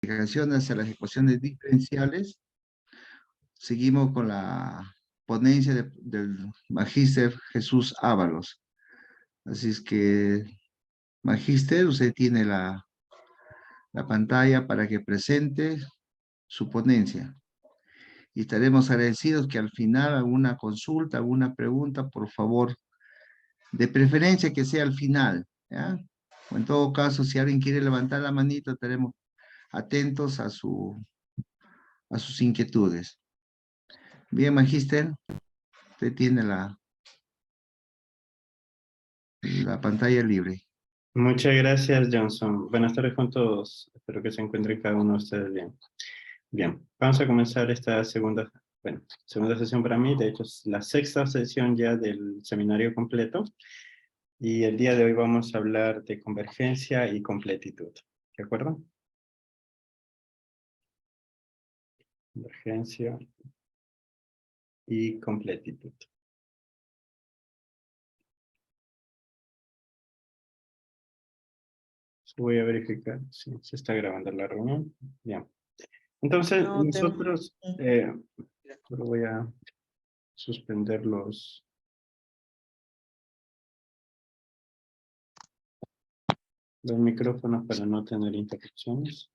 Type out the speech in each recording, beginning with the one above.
Explicación hacia las ecuaciones diferenciales. Seguimos con la ponencia del magíster Jesús Ábalos. Así es que, magíster, usted tiene la pantalla para que presente su ponencia. Y estaremos agradecidos que al final alguna consulta, alguna pregunta, por favor, de preferencia que sea al final, ¿ya? O en todo caso, si alguien quiere levantar la manito, estaremos atentos a sus inquietudes. Bien, magíster, usted tiene la pantalla libre. Muchas gracias, Johnson. Buenas tardes con todos. Espero que se encuentren cada uno de ustedes bien. Bien, vamos a comenzar esta segunda sesión para mí. De hecho, es la sexta sesión ya del seminario completo. Y el día de hoy vamos a hablar de convergencia y completitud. ¿De acuerdo? Convergencia y completitud. Voy a verificar si se está grabando la reunión. Bien. Entonces, No, nosotros, solo voy a suspender los micrófonos para no tener interrupciones.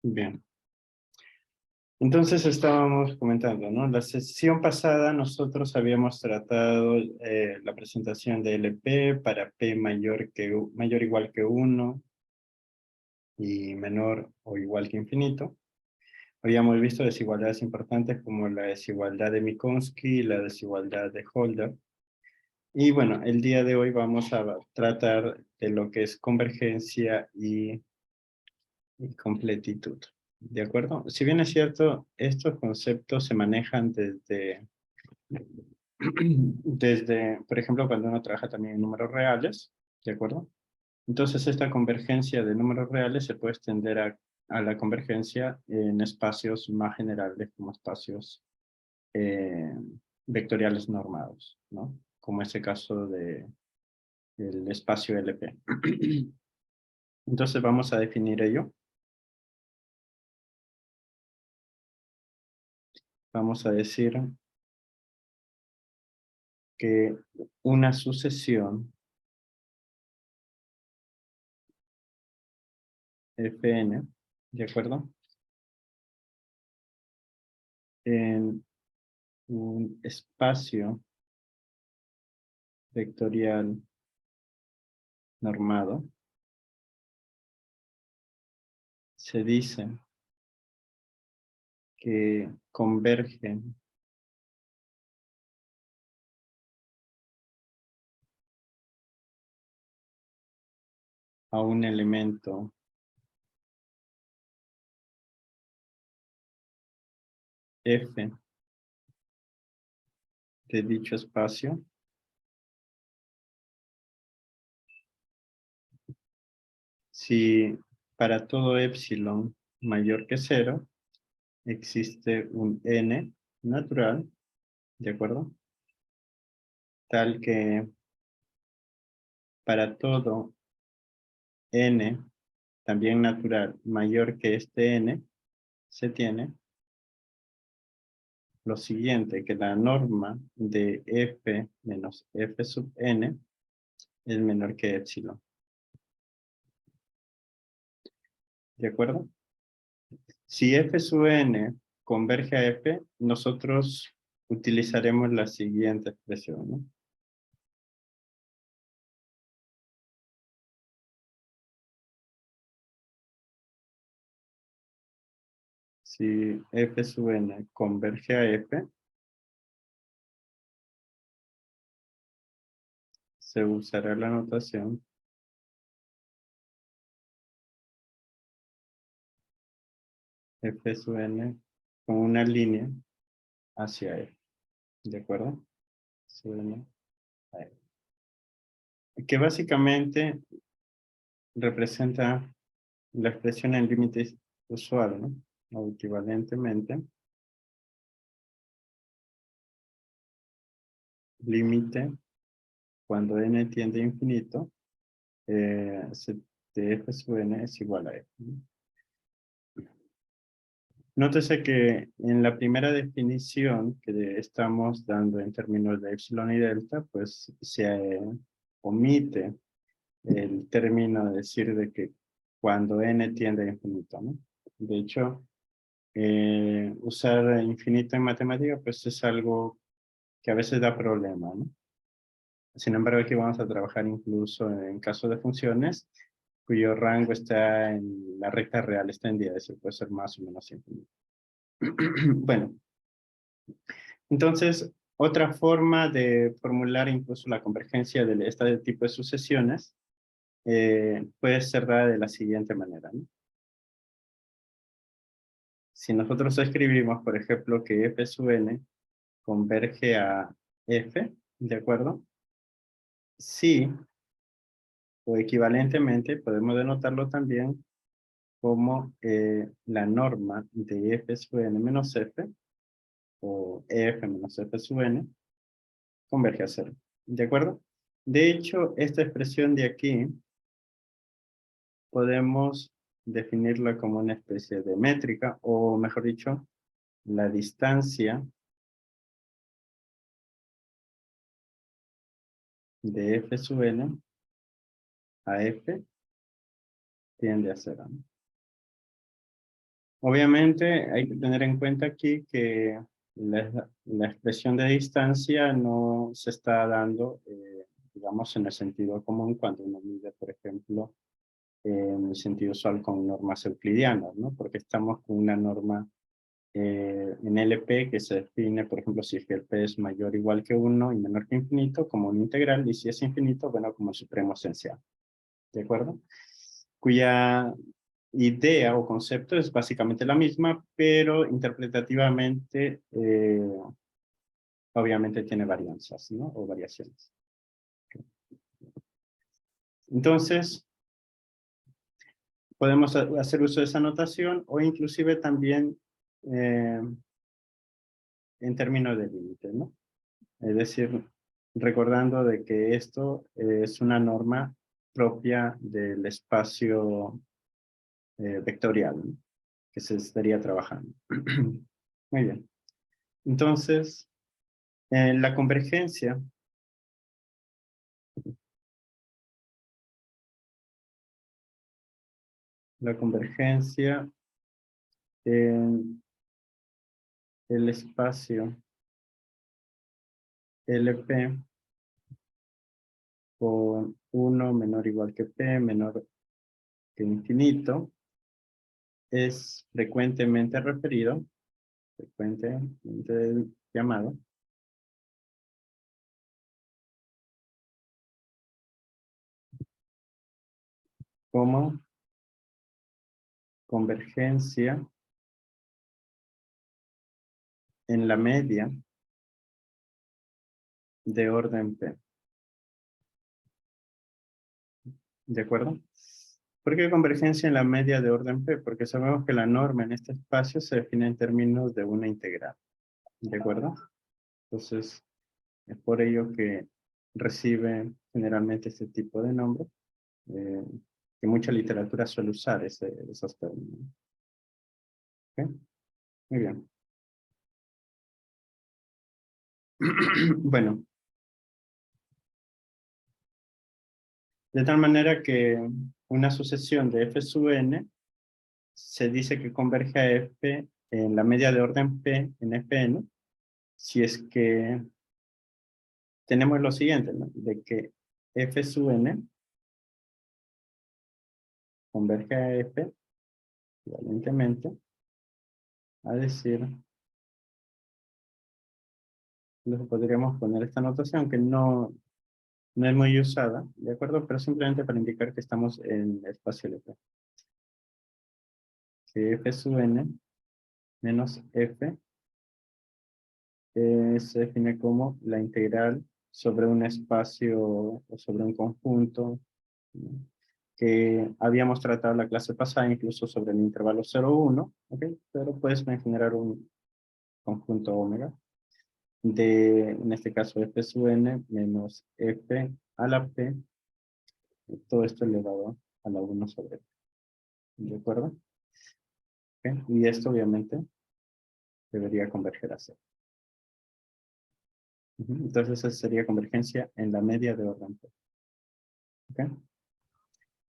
Bien. Entonces estábamos comentando, ¿no? La sesión pasada nosotros habíamos tratado la presentación de LP para P mayor o igual que 1 y menor o igual que infinito. Habíamos visto desigualdades importantes como la desigualdad de Minkowski y la desigualdad de Holder. Y bueno, el día de hoy vamos a tratar de lo que es convergencia y completitud. ¿De acuerdo? Si bien es cierto, estos conceptos se manejan desde, por ejemplo, cuando uno trabaja también en números reales, ¿de acuerdo? Entonces, esta convergencia de números reales se puede extender a la convergencia en espacios más generales, como espacios vectoriales normados, ¿no? Como ese caso del espacio LP. Entonces, vamos a definir ello. Vamos a decir que una sucesión Fn, ¿de acuerdo? En un espacio vectorial normado, se dice que convergen a un elemento F de dicho espacio si para todo epsilon mayor que 0 existe un n natural, ¿de acuerdo? Tal que para todo n, también natural, mayor que este n, se tiene lo siguiente, que la norma de f menos f sub n es menor que epsilon. ¿De acuerdo? Si f sub n converge a f, nosotros utilizaremos la siguiente expresión, ¿no? Si f sub n converge a f, se usará la notación f sub n con una línea hacia f. ¿De acuerdo? Sub n a f. Que básicamente representa la expresión en límites usual, ¿no? O equivalentemente, límite cuando n tiende a infinito, de f sub n es igual a f, ¿no? Nótese que en la primera definición que estamos dando en términos de epsilon y delta, pues se omite el término de decir de que cuando n tiende a infinito, ¿no? De hecho, usar infinito en matemática, pues es algo que a veces da problema, ¿no? Sin embargo, aquí vamos a trabajar incluso en casos de funciones cuyo rango está en la recta real extendida, es decir, puede ser más o menos infinito. Bueno, entonces, otra forma de formular incluso la convergencia de este tipo de sucesiones puede ser dada de la siguiente manera, ¿no? Si nosotros escribimos, por ejemplo, que f sub n converge a f, ¿de acuerdo? Sí, o equivalentemente, podemos denotarlo también como la norma de f sub n menos f, o f menos f sub n, converge a cero. ¿De acuerdo? De hecho, esta expresión de aquí podemos definirla como una especie de métrica, o mejor dicho, la distancia de f sub n a f tiende a cero, ¿no? Obviamente hay que tener en cuenta aquí que la expresión de distancia no se está dando, digamos, en el sentido común cuando uno mide, por ejemplo, en el sentido usual con normas euclidianas, ¿no? Porque estamos con una norma en LP que se define, por ejemplo, si es que el P es mayor o igual que 1 y menor que infinito, como un integral, y si es infinito, bueno, como el supremo esencial. ¿De acuerdo? Cuya idea o concepto es básicamente la misma, pero interpretativamente, obviamente tiene varianzas, ¿no? O variaciones. Entonces, podemos hacer uso de esa notación o inclusive también en términos de límite, ¿no? Es decir, recordando de que esto es una norma propia del espacio vectorial, ¿no? Que se estaría trabajando. Muy bien. Entonces, la convergencia en el espacio LP con 1 menor o igual que P, menor que infinito, es frecuentemente referido, frecuentemente llamado, como convergencia en la media de orden P. ¿De acuerdo? ¿Por qué convergencia en la media de orden P? Porque sabemos que la norma en este espacio se define en términos de una integral. ¿De acuerdo? Entonces, es por ello que recibe generalmente este tipo de nombre, que mucha literatura suele usar esos términos. ¿Ok? Muy bien. Bueno, de tal manera que una sucesión de f sub n se dice que converge a f en la media de orden p en fn, si es que tenemos lo siguiente, ¿no? De que f sub n converge a f, evidentemente, a decir, podríamos poner esta notación que no es muy usada, ¿de acuerdo? Pero simplemente para indicar que estamos en espacio LP. Que f sub n menos f se define como la integral sobre un espacio o sobre un conjunto, ¿no? Que habíamos tratado la clase pasada incluso sobre el intervalo 0, 1, ¿ok? Pero puedes generar un conjunto omega. en este caso, f sub n menos f a la p, todo esto elevado a la 1 sobre p. ¿De acuerdo? ¿Ok? Y esto obviamente debería converger a cero. Entonces esa sería convergencia en la media de orden P. ¿Ok?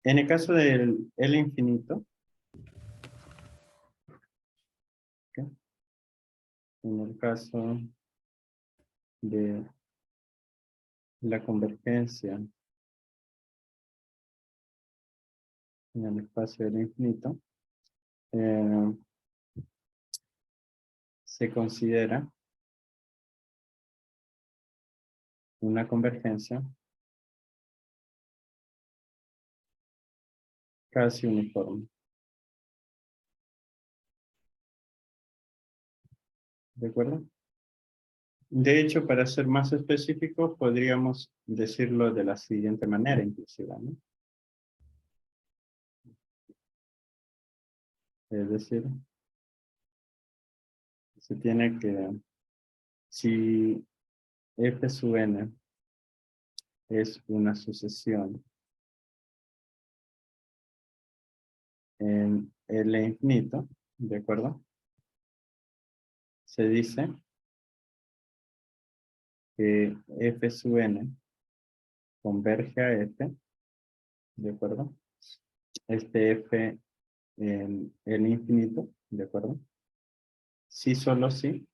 En el caso del L infinito, ¿ok? En el caso de la convergencia en el espacio del infinito, eh, se considera una convergencia casi uniforme. ¿De acuerdo? De hecho, para ser más específicos, podríamos decirlo de la siguiente manera, inclusive, ¿no? Es decir, se tiene que, si f sub n es una sucesión en L infinito, ¿de acuerdo? Se dice que f sub n converge a f, ¿de acuerdo? Este f en L infinito, ¿de acuerdo? Si solo si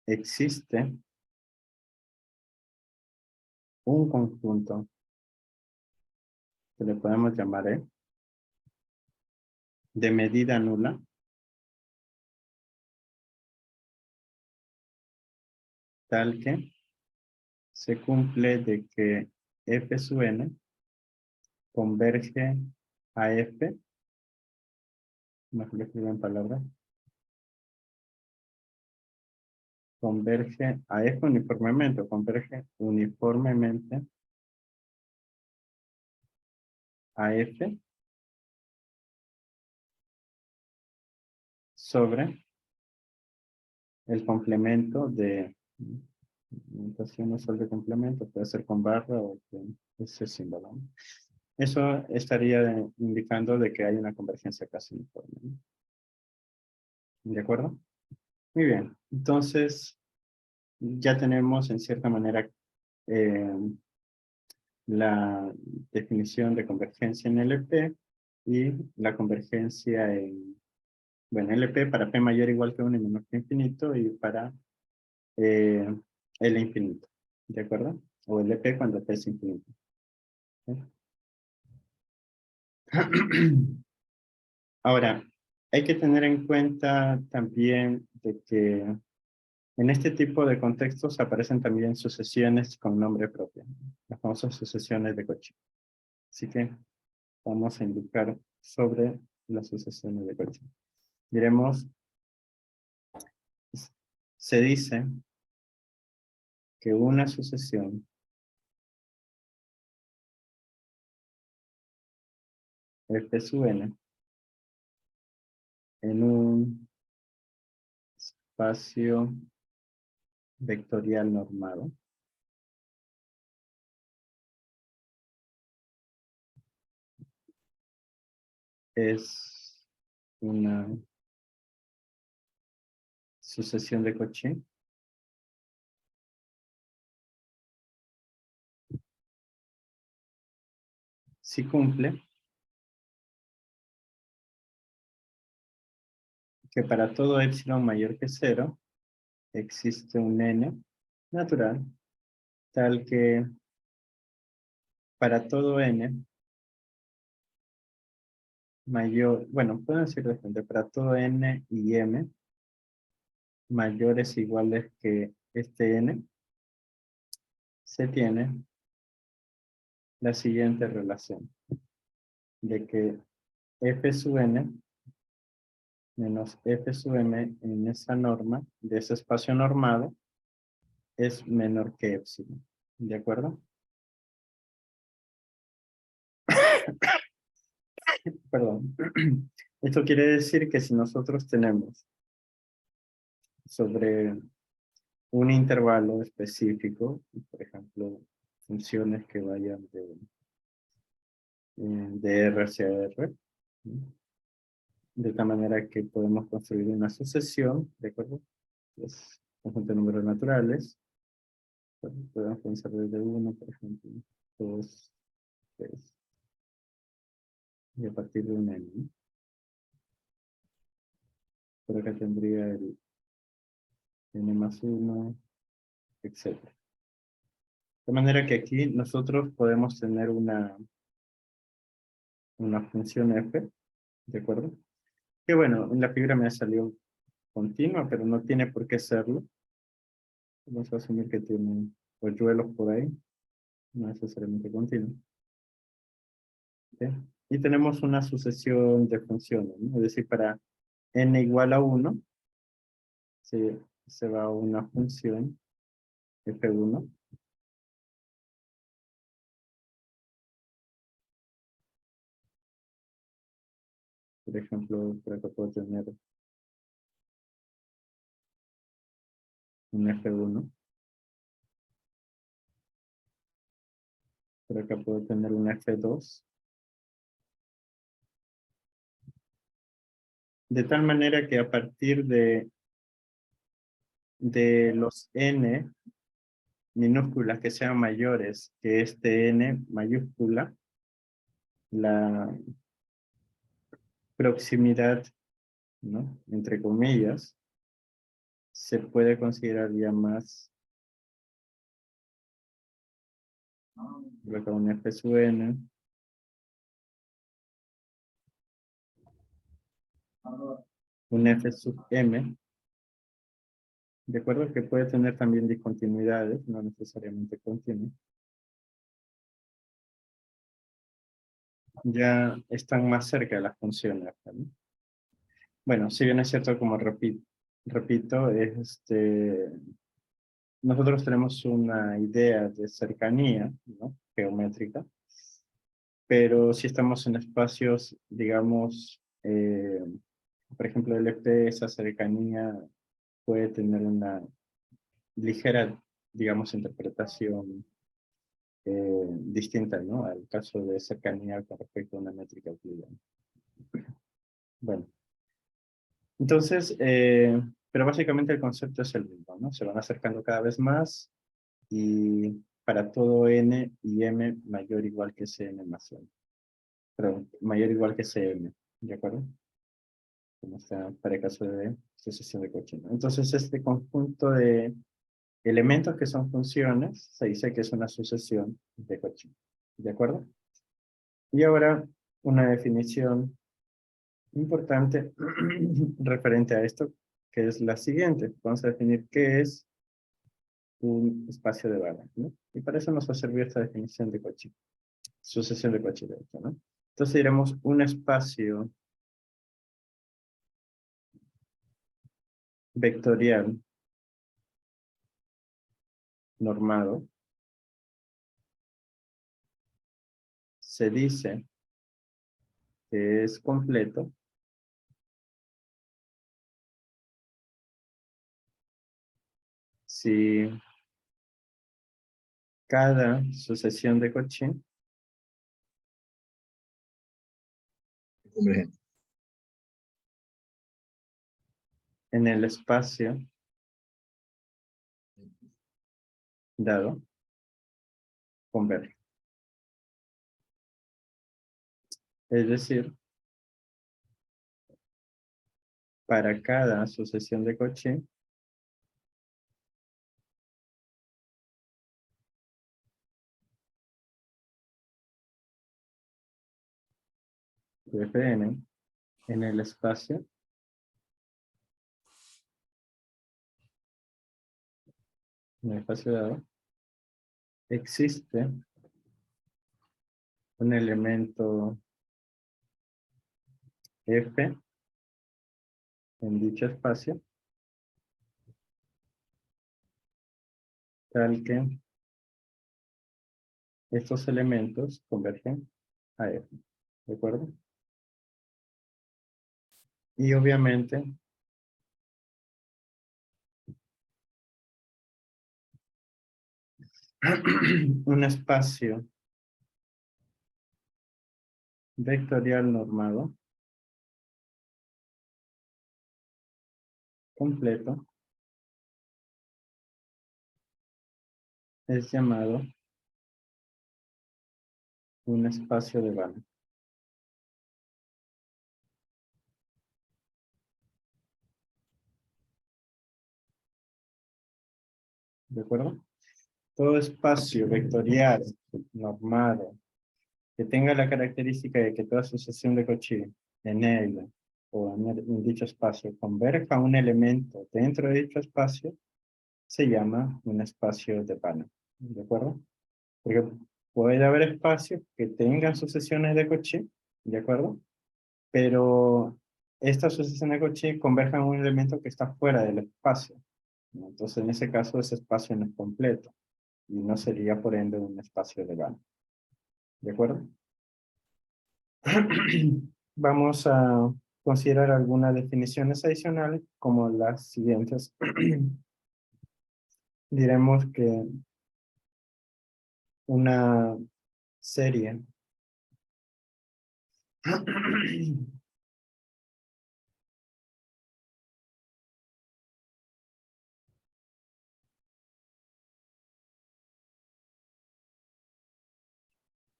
existe un conjunto que le podemos llamar E de medida nula, tal que se cumple de que f sub n converge a f, mejor lo escribo en palabras, converge a f uniformemente, o converge uniformemente a f sobre el complemento de notación no solo de complemento, puede ser con barra o con ese símbolo, ¿no? Eso estaría indicando de que hay una convergencia casi uniforme, ¿no? ¿De acuerdo? Muy bien. Entonces, ya tenemos en cierta manera eh, la definición de convergencia en LP y la convergencia en, bueno, LP para P mayor o igual que 1 y menor que infinito y para L infinito. ¿De acuerdo? O LP cuando P es infinito. ¿Sí? Ahora, hay que tener en cuenta también de que en este tipo de contextos aparecen también sucesiones con nombre propio, las famosas sucesiones de Cauchy. Así que vamos a indicar sobre las sucesiones de Cauchy. Diremos, se dice que una sucesión f sub n en un espacio vectorial normado es una sucesión de Cauchy si cumple que para todo epsilon mayor que 0 existe un n natural tal que para todo n mayor, bueno, puedo decir de frente, para todo n y m mayores o iguales que este n, se tiene la siguiente relación, de que f sub n menos f sub m en esa norma, de ese espacio normado, es menor que epsilon. ¿De acuerdo? Perdón. Esto quiere decir que si nosotros tenemos sobre un intervalo específico, por ejemplo, funciones que vayan de R hacia R, ¿no? De tal manera que podemos construir una sucesión, ¿de acuerdo? Es conjunto de números naturales. Podemos pensar desde 1, por ejemplo, 2, 3, y a partir de un n, ¿no? Por acá tendría el n más 1, etc. De manera que aquí nosotros podemos tener una función f, ¿de acuerdo? Que bueno, en la figura me ha salido continua, pero no tiene por qué serlo. Vamos a asumir que tiene polluelos por ahí, no necesariamente continua. ¿Ok? Y tenemos una sucesión de funciones, ¿no? Es decir, para n igual a 1, se va a una función f1. Por ejemplo, por acá puedo tener un f1. Por acá puedo tener un f2. De tal manera que a partir de los n minúsculas que sean mayores que este n mayúscula, la proximidad, ¿no? Entre comillas, se puede considerar ya más, por acá un f sub n, un f sub m, de acuerdo que puede tener también discontinuidades, no necesariamente continuas. Ya están más cerca de las funciones, ¿no? Bueno, si bien es cierto, como repito, nosotros tenemos una idea de cercanía, ¿no? Geométrica, pero si estamos en espacios, digamos, por ejemplo, LP, esa cercanía puede tener una ligera, digamos, interpretación distinta, ¿no? Al caso de cercanía con respecto a una métrica euclidiana. Bueno, entonces, pero básicamente el concepto es el mismo, ¿no? Se van acercando cada vez más y para todo n y m mayor o igual que cn más 1. Perdón, mayor o igual que cm, ¿de acuerdo? Como está para el caso de sucesión de Cauchy. Entonces, este conjunto de elementos que son funciones se dice que es una sucesión de Cauchy, ¿de acuerdo? Y ahora una definición importante referente a esto, que es la siguiente. Vamos a definir qué es un espacio de Banach, ¿no? Y para eso nos va a servir esta definición de Cauchy, sucesión de Cauchy, de hecho, ¿no? Entonces diremos un espacio vectorial normado se dice que es completo si cada sucesión de Cauchy Convergente. en el espacio dado converge. Es decir, para cada sucesión de Cauchy, de Fn, en el espacio dado, existe un elemento F en dicho espacio, tal que estos elementos convergen a F, ¿de acuerdo? Y obviamente un espacio vectorial normado completo es llamado un espacio de Banach. ¿De acuerdo? Todo espacio vectorial normado que tenga la característica de que toda sucesión de Cauchy en él o en dicho espacio converja a un elemento dentro de dicho espacio, se llama un espacio de Banach. ¿De acuerdo? Porque puede haber espacios que tengan sucesiones de Cauchy, ¿de acuerdo? Pero estas sucesiones de Cauchy converjan a un elemento que está fuera del espacio, ¿no? Entonces, en ese caso, ese espacio no es completo y no sería, por ende, un espacio de Banach. ¿De acuerdo? Vamos a considerar algunas definiciones adicionales como las siguientes. Diremos que una serie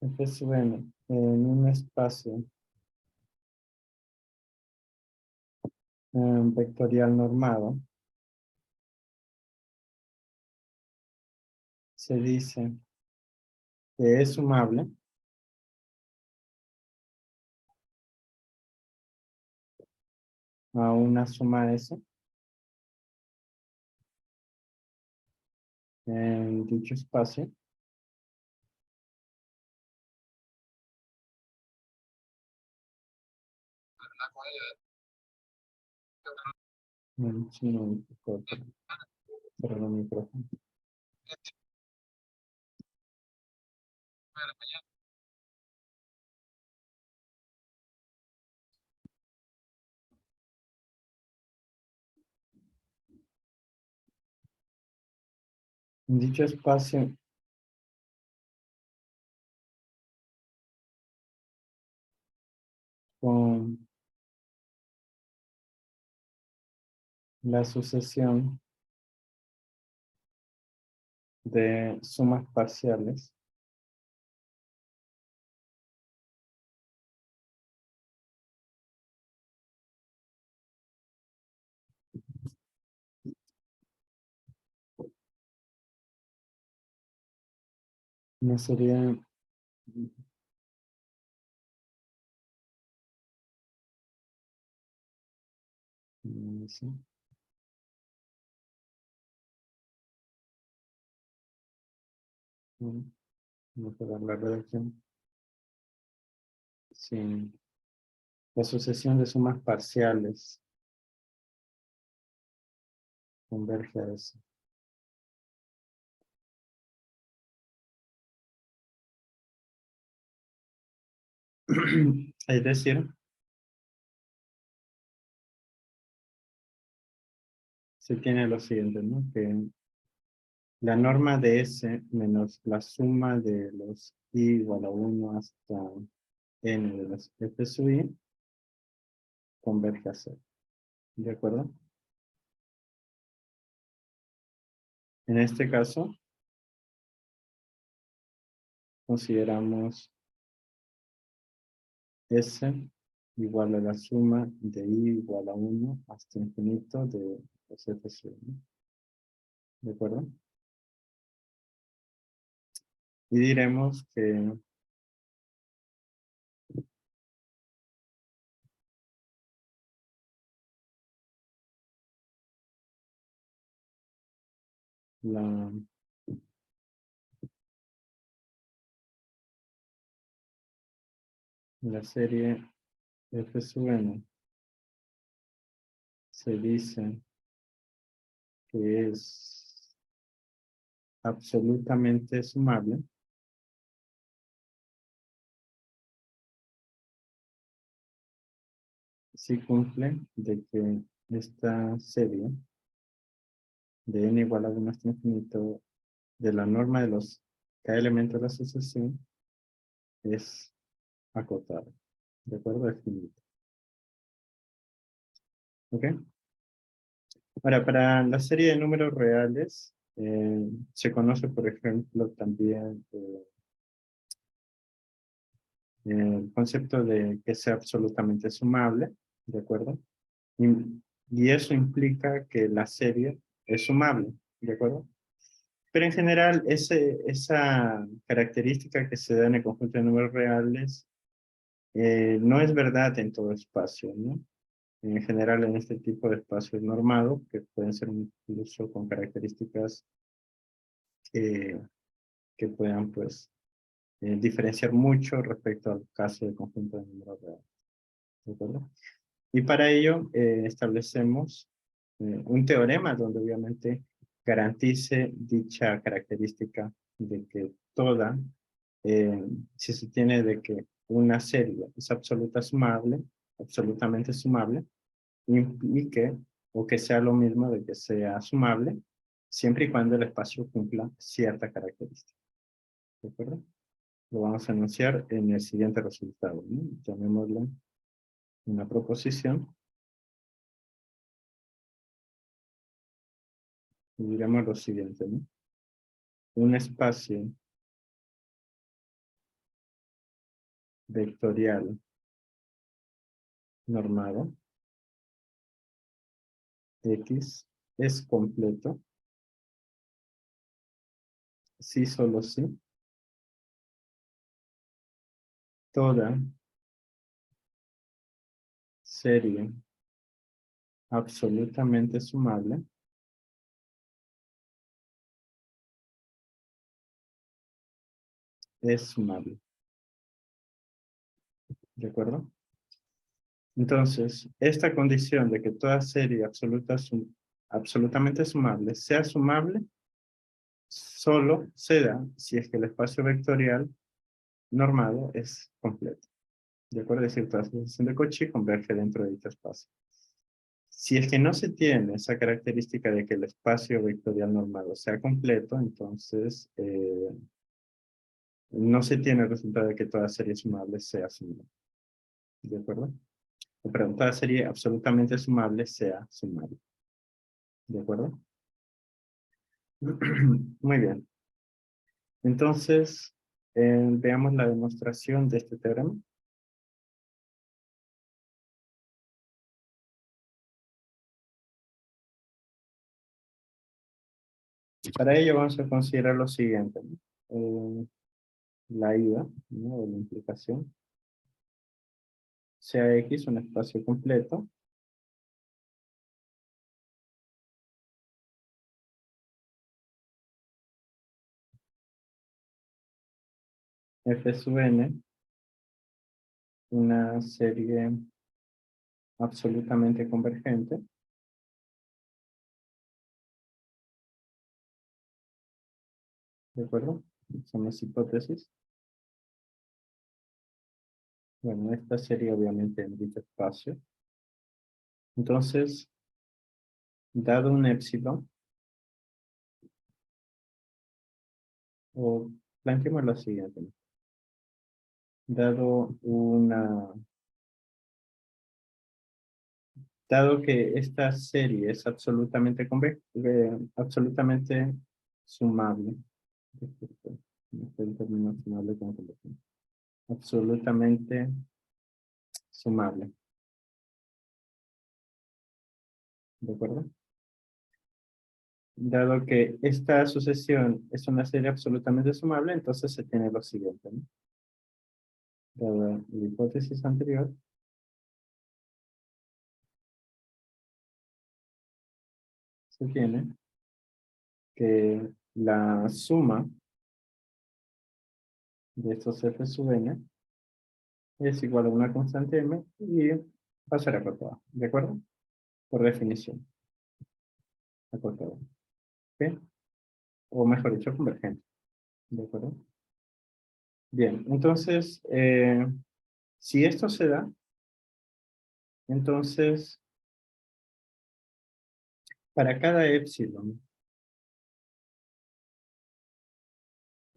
entonces, bueno, en un espacio vectorial normado se dice que es sumable a una suma S en dicho espacio sí, no, un poco, cerrar el micrófono. En dicho espacio con la sucesión de sumas parciales no sería sí, mejorar la redacción. Sí, la sucesión de sumas parciales converge a eso. Es decir, se tiene lo siguiente, ¿no? Que la norma de S menos la suma de los I igual a 1 hasta N de los F sub I converge a cero. ¿De acuerdo? En este caso, consideramos S igual a la suma de I igual a 1 hasta infinito de los F sub I, ¿no? ¿De acuerdo? Y diremos que la, la serie F sub N se dice que es absolutamente sumable si cumple de que esta serie de n igual a 1 hasta infinito de la norma de los cada elemento de la asociación es acotado. ¿De acuerdo? Es finito. ¿Ok? Ahora, para la serie de números reales, se conoce, por ejemplo, también el concepto de que sea absolutamente sumable, ¿de acuerdo? Y, y eso implica que la serie es sumable, ¿de acuerdo? Pero en general, esa característica que se da en el conjunto de números reales no es verdad en todo espacio, ¿no? En general, en este tipo de espacios normados, que pueden ser incluso con características que, que puedan, pues, diferenciar mucho respecto al caso del conjunto de números reales, ¿de acuerdo? Y para ello establecemos un teorema donde obviamente garantice dicha característica de que toda, si se tiene de que una serie es absolutamente sumable, implique o que sea lo mismo de que sea sumable, siempre y cuando el espacio cumpla cierta característica. ¿De acuerdo? Lo vamos a anunciar en el siguiente resultado, ¿no? Llamémoslo una proposición. Y diremos lo siguiente, ¿no? Un espacio vectorial normado X es completo si solo si toda serie absolutamente sumable es sumable. ¿De acuerdo? Entonces, esta condición de que toda serie absolutamente sumable sea sumable, solo se da si es que el espacio vectorial normado es completo. ¿De acuerdo? Es decir, toda sucesión de Cauchy converge dentro de dicho espacio. Si es que no se tiene esa característica de que el espacio vectorial normado sea completo, entonces no se tiene el resultado de que toda serie sumable sea sumable. ¿De acuerdo? O perdón, toda serie absolutamente sumable sea sumable. ¿De acuerdo? Muy bien. Entonces, veamos la demostración de este teorema. Para ello vamos a considerar lo siguiente, ¿no? La ida, ¿no? De la implicación. Sea X un espacio completo. F sub n, una serie absolutamente convergente. ¿De acuerdo? Son las hipótesis. Bueno, esta sería obviamente en dicho espacio. Entonces, dado un épsilon, o planteemos lo siguiente, ¿no? Dado que esta serie es absolutamente sumable, no sé el término sumable como convergente, absolutamente sumable, ¿de acuerdo? Dado que esta sucesión es una serie absolutamente sumable, entonces se tiene lo siguiente, ¿no? Dada la hipótesis anterior, se tiene que la suma de estos f sub n es igual a una constante m y va a ser acotada, ¿de acuerdo? Por definición, acotada, ¿ok? O mejor dicho, convergente, ¿de acuerdo? Bien, entonces, si esto se da, entonces, para cada épsilon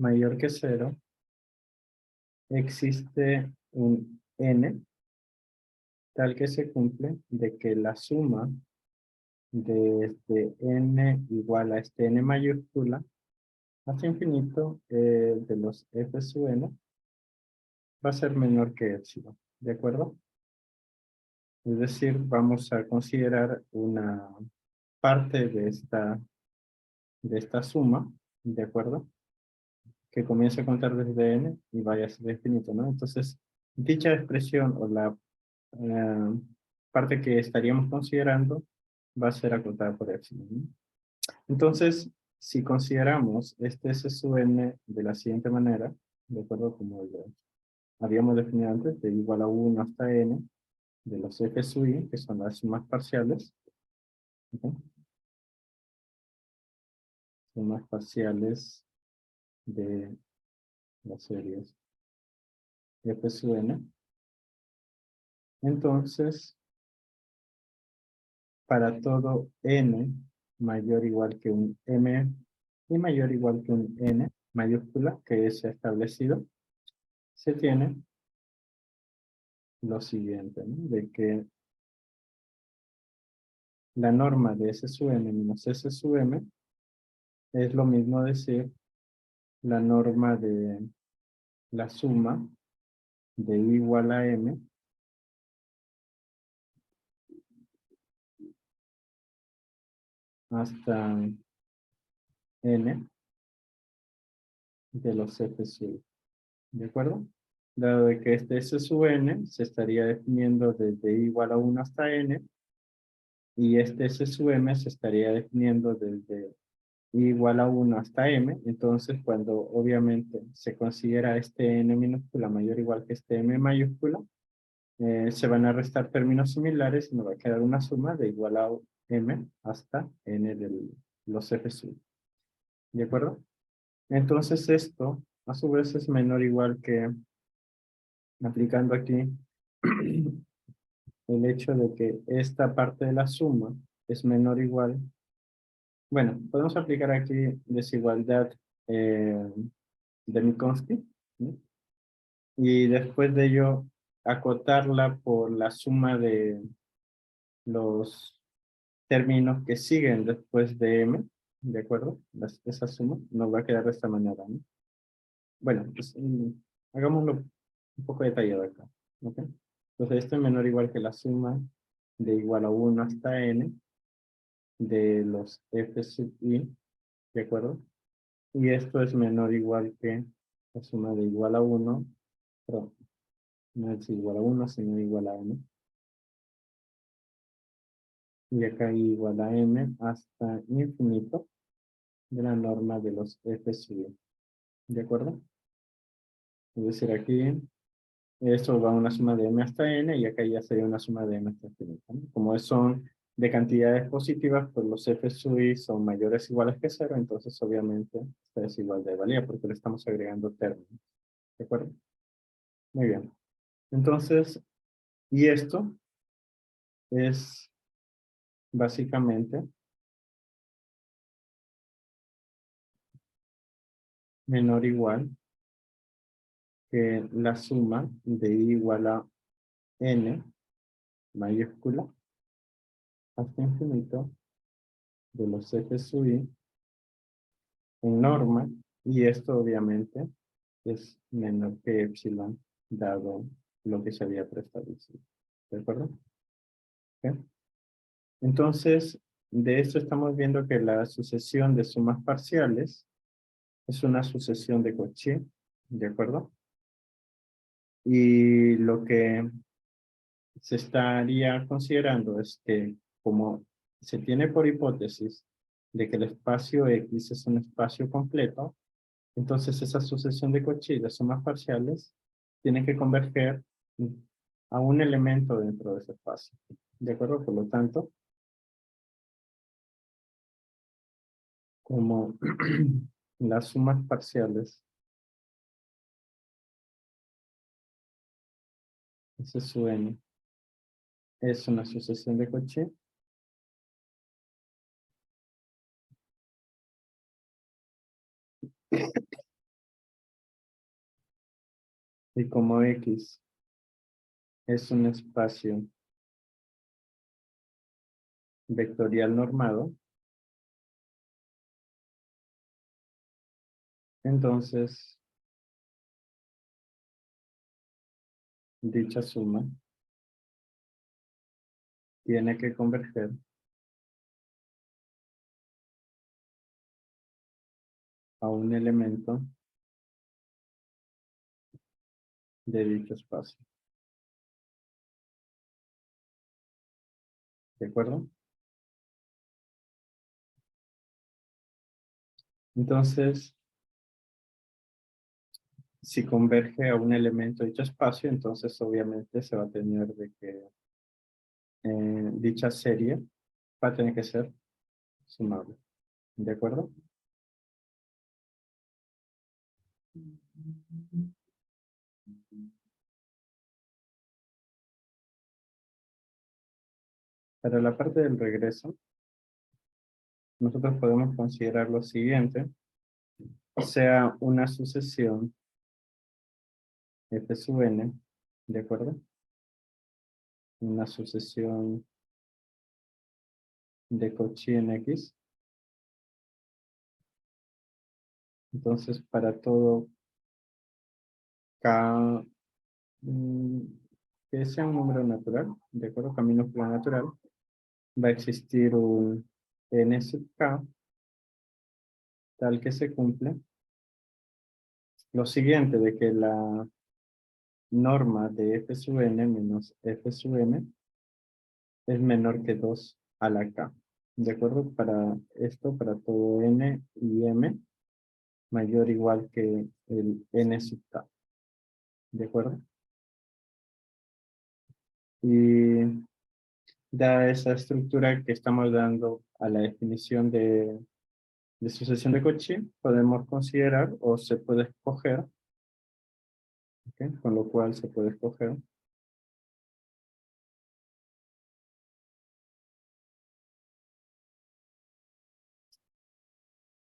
mayor que 0, existe un n tal que se cumple de que la suma de este n igual a este n mayúscula hasta infinito de los f sub n va a ser menor que epsilon, ¿de acuerdo? Es decir, vamos a considerar una parte de esta suma, ¿de acuerdo? Que comience a contar desde n y vaya a ser infinito, ¿no? Entonces, dicha expresión o la parte que estaríamos considerando va a ser acotada por epsilon, ¿no? Entonces, si consideramos este S sub n de la siguiente manera, de acuerdo como lo habíamos definido antes, de igual a 1 hasta n, de los f sub i, que son las sumas parciales, ¿ok? Sumas parciales de las series f sub n. Entonces, para todo n mayor o igual que un m y mayor o igual que un n mayúscula que se ha establecido, se tiene lo siguiente, ¿no? De que la norma de S sub n menos S sub m es lo mismo decir la norma de la suma de i igual a m hasta n de los f sub i, ¿de acuerdo? Dado de que este S sub n se estaría definiendo desde i igual a 1 hasta n, y este S sub m se estaría definiendo desde i igual a 1 hasta m, entonces cuando obviamente se considera este n minúscula mayor o igual que este m mayúscula, se van a restar términos similares y nos va a quedar una suma de igual a m hasta n de los f sub. ¿De acuerdo? Entonces esto a su vez es menor o igual que, aplicando aquí el hecho de que esta parte de la suma es menor o igual. Bueno, podemos aplicar aquí desigualdad de Minkowski, ¿no? Y después de ello acotarla por la suma de los términos que siguen después de m, ¿de acuerdo? Esa suma nos va a quedar de esta manera, ¿no? Bueno, pues hagámoslo un poco detallado acá, ¿ok? Entonces esto es menor o igual que la suma de igual a 1 hasta n de los f sub i, ¿de acuerdo? Y esto es menor o igual que la suma de igual a 1, pero no es igual a 1, sino igual a n. Y acá igual a m hasta infinito de la norma de los f sub i, ¿de acuerdo? Es decir, aquí esto va a una suma de m hasta n y acá ya sería una suma de m hasta infinito, ¿no? Como son de cantidades positivas, pues los f sub i son mayores o iguales que 0, entonces obviamente esta es igual de valía porque le estamos agregando términos, ¿de acuerdo? Muy bien. Entonces, y esto es básicamente menor o igual que la suma de i igual a n mayúscula hasta infinito de los f sub i en norma, y esto obviamente es menor que epsilon dado lo que se había preestablecido. ¿De acuerdo? ¿Ok? Entonces, de esto estamos viendo que la sucesión de sumas parciales es una sucesión de Cauchy, ¿de acuerdo? Y lo que se estaría considerando es que como se tiene por hipótesis de que el espacio X es un espacio completo, entonces esa sucesión de Cauchy de sumas parciales tiene que converger a un elemento dentro de ese espacio. ¿De acuerdo? Por lo tanto, como las sumas parciales S sub n es una sucesión de Cauchy, Y como X es un espacio vectorial normado, entonces dicha suma tiene que converger a un elemento de dicho espacio. ¿De acuerdo? Entonces, si converge a un elemento de dicho espacio, entonces obviamente se va a tener de que dicha serie va a tener que ser sumable. ¿De acuerdo? Para la parte del regreso, nosotros podemos considerar lo siguiente, sea una sucesión f sub n, ¿de acuerdo? Una sucesión de Cauchy en X. Entonces, para todo K que sea un número natural, ¿de acuerdo? Camino natural, va a existir un n sub k tal que se cumple lo siguiente, de que la norma de f sub n menos f sub m es menor que 2 a la k. ¿De acuerdo? Para esto, para todo n y m, mayor o igual que el n sub k. ¿De acuerdo? Y da esa estructura que estamos dando a la definición de sucesión de Cauchy, podemos considerar o se puede escoger, ¿okay? Con lo cual se puede escoger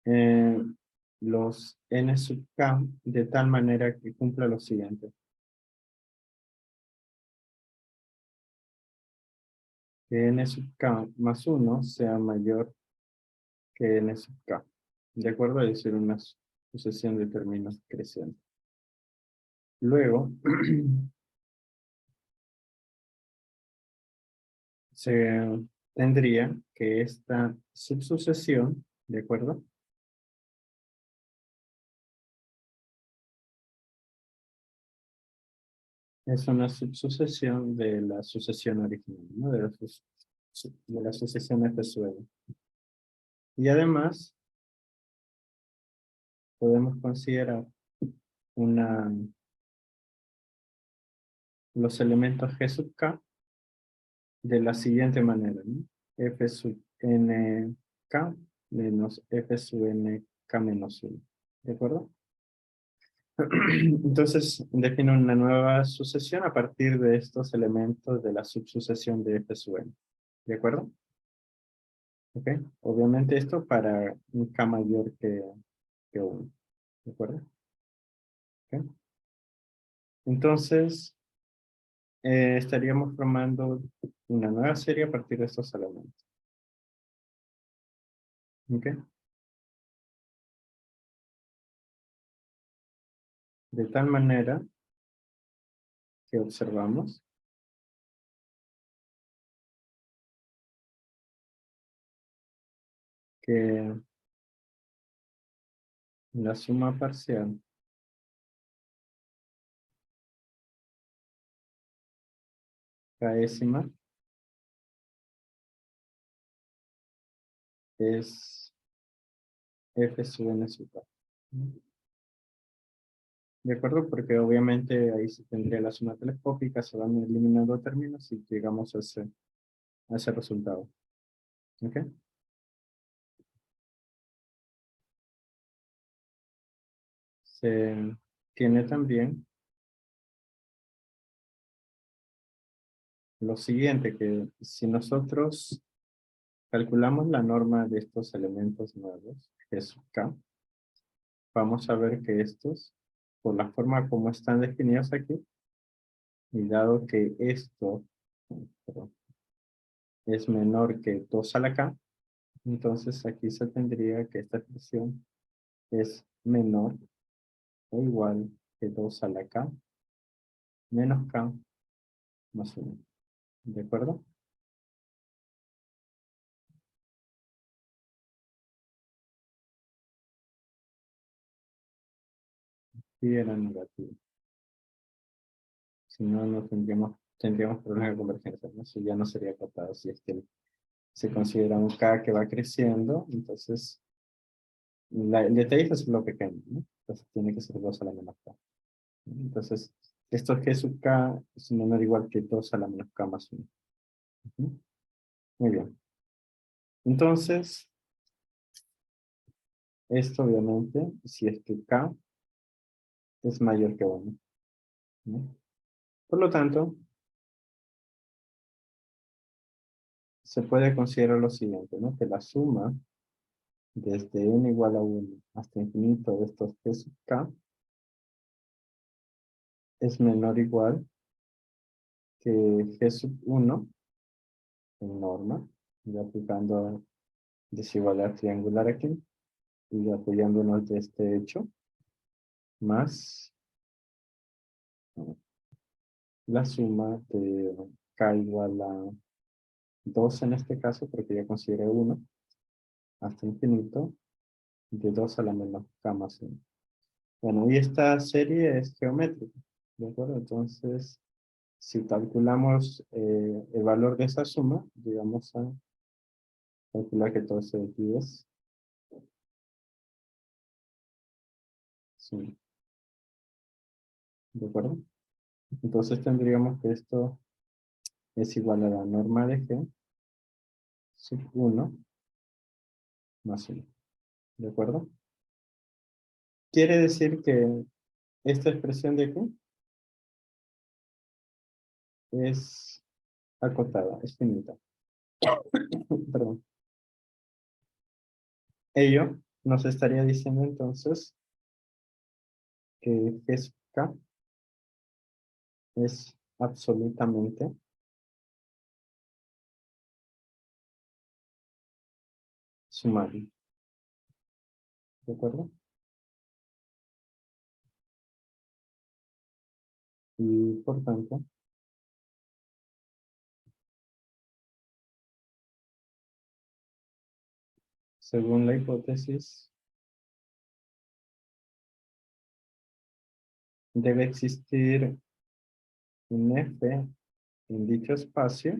eh, los n sub k de tal manera que cumpla lo siguiente. Que n sub k más 1 sea mayor que n sub k. ¿De acuerdo? Es decir, una sucesión de términos crecientes. Luego, se tendría que esta subsucesión, ¿de acuerdo? Es una subsucesión de la sucesión original, ¿no? De la sucesión f sub n. Y además, podemos considerar los elementos g sub k de la siguiente manera, ¿no? F sub n k menos f sub n k menos 1. ¿De acuerdo? Entonces, defino una nueva sucesión a partir de estos elementos de la subsucesión de f sub n. ¿De acuerdo? ¿Ok? Obviamente esto para un k mayor que 1. ¿De acuerdo? ¿Ok? Entonces, estaríamos formando una nueva serie a partir de estos elementos. ¿Ok? De tal manera que observamos que la suma parcial késima es f sub n sub k. ¿De acuerdo? Porque obviamente ahí se tendría la suma telescópica, se van eliminando términos y llegamos a ese resultado. ¿Ok? Se tiene también lo siguiente, que si nosotros calculamos la norma de estos elementos nuevos, G sub k, vamos a ver que estos por la forma como están definidos aquí, y dado que esto perdón, es menor que 2 a la k, entonces aquí se tendría que esta expresión es menor o igual que 2 a la k menos k más 1. ¿De acuerdo? Y era negativo. Si no, no tendríamos problemas de convergencia, ¿no? Eso ya no sería capaz. Si es que se considera un k que va creciendo, entonces el detalle es lo pequeño, ¿no? Entonces tiene que ser 2 a la menos k. Entonces, esto es g sub k es menor o igual que 2 a la menos k más 1. Muy bien. Entonces, esto obviamente, si es que k es mayor que 1. ¿No? Por lo tanto, se puede considerar lo siguiente, ¿no? Que la suma desde n igual a 1 hasta infinito de estos g sub k es menor o igual que g sub 1 en norma, y aplicando desigualdad triangular aquí, y apoyándonos de este hecho, más la suma de k igual a 2 en este caso, porque ya consideré 1, hasta infinito, de 2 a la menos k más 1. Bueno, y esta serie es geométrica, ¿de acuerdo? Entonces, si calculamos el valor de esa suma, digamos a calcular que todo esto de aquí es, sí, ¿de acuerdo? Entonces tendríamos que esto es igual a la norma de g sub 1 más 1, ¿de acuerdo? Quiere decir que esta expresión de aquí es acotada, es finita. Perdón. Ello nos estaría diciendo entonces que g sub k es absolutamente sumario, ¿de acuerdo? Y por tanto, según la hipótesis, debe existir un f en dicho espacio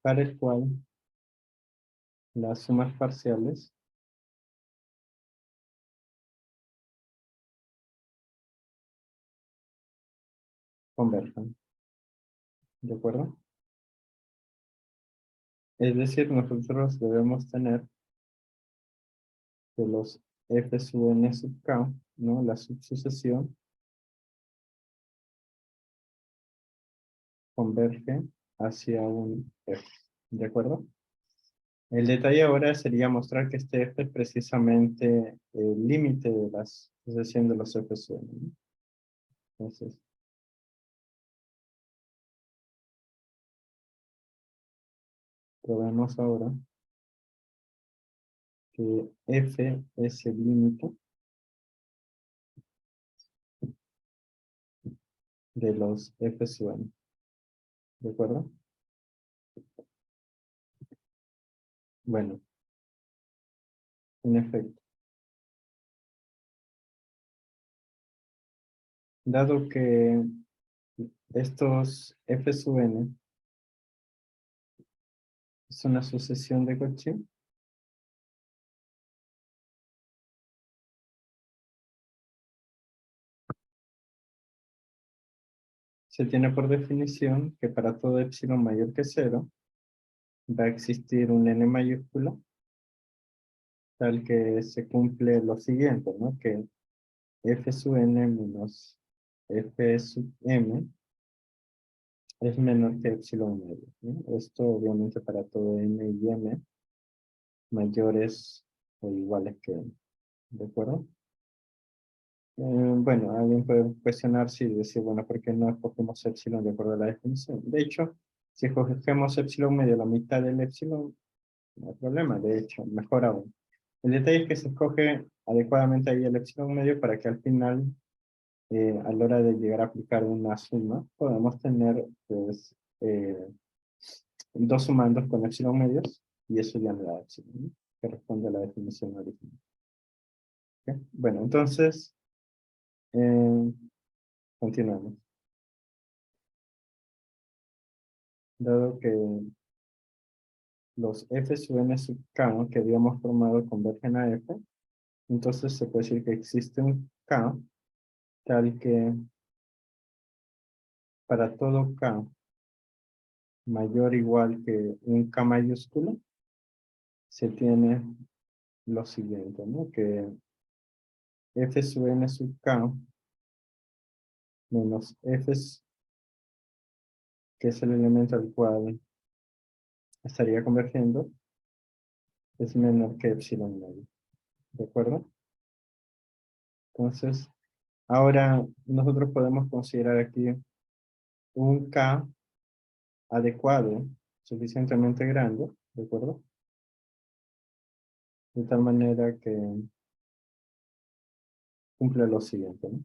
para el cual las sumas parciales converjan, ¿de acuerdo? Es decir, nosotros debemos tener que los f sub n sub k, ¿no? La subsucesión converge hacia un f, ¿de acuerdo? El detalle ahora sería mostrar que este f es precisamente el límite de la sucesión de los f sub n, ¿no? Entonces, probemos ahora que f es el límite de los f sub n, ¿de acuerdo? Bueno, en efecto, dado que estos f sub n es una sucesión de Cauchy, se tiene por definición que para todo epsilon mayor que 0 va a existir un n mayúscula tal que se cumple lo siguiente, ¿no? Que f sub n menos f sub m es menor que epsilon medio, ¿no? Esto obviamente para todo n y m mayores o iguales que n. ¿De acuerdo? Bueno, alguien puede cuestionarse y decir, bueno, ¿por qué no escogemos epsilon de acuerdo a la definición? De hecho, si escogemos epsilon medio la mitad del epsilon, no hay problema, de hecho, mejor aún. El detalle es que se escoge adecuadamente ahí el epsilon medio para que al final, a la hora de llegar a aplicar una suma, podamos tener pues, dos sumandos con epsilon medios y eso ya me da epsilon, ¿no? Que responde a la definición original. ¿Ok? Bueno, entonces, eh, continuamos. Dado que los f sub n sub k que habíamos formado convergen a f, entonces se puede decir que existe un k tal que para todo k mayor o igual que un k mayúsculo, se tiene lo siguiente, ¿no? Que f sub n sub k menos f, que es el elemento al cual estaría convergiendo, es menor que epsilon medio. ¿De acuerdo? Entonces, ahora nosotros podemos considerar aquí un k adecuado, suficientemente grande, ¿de acuerdo? De tal manera que cumple lo siguiente, ¿no?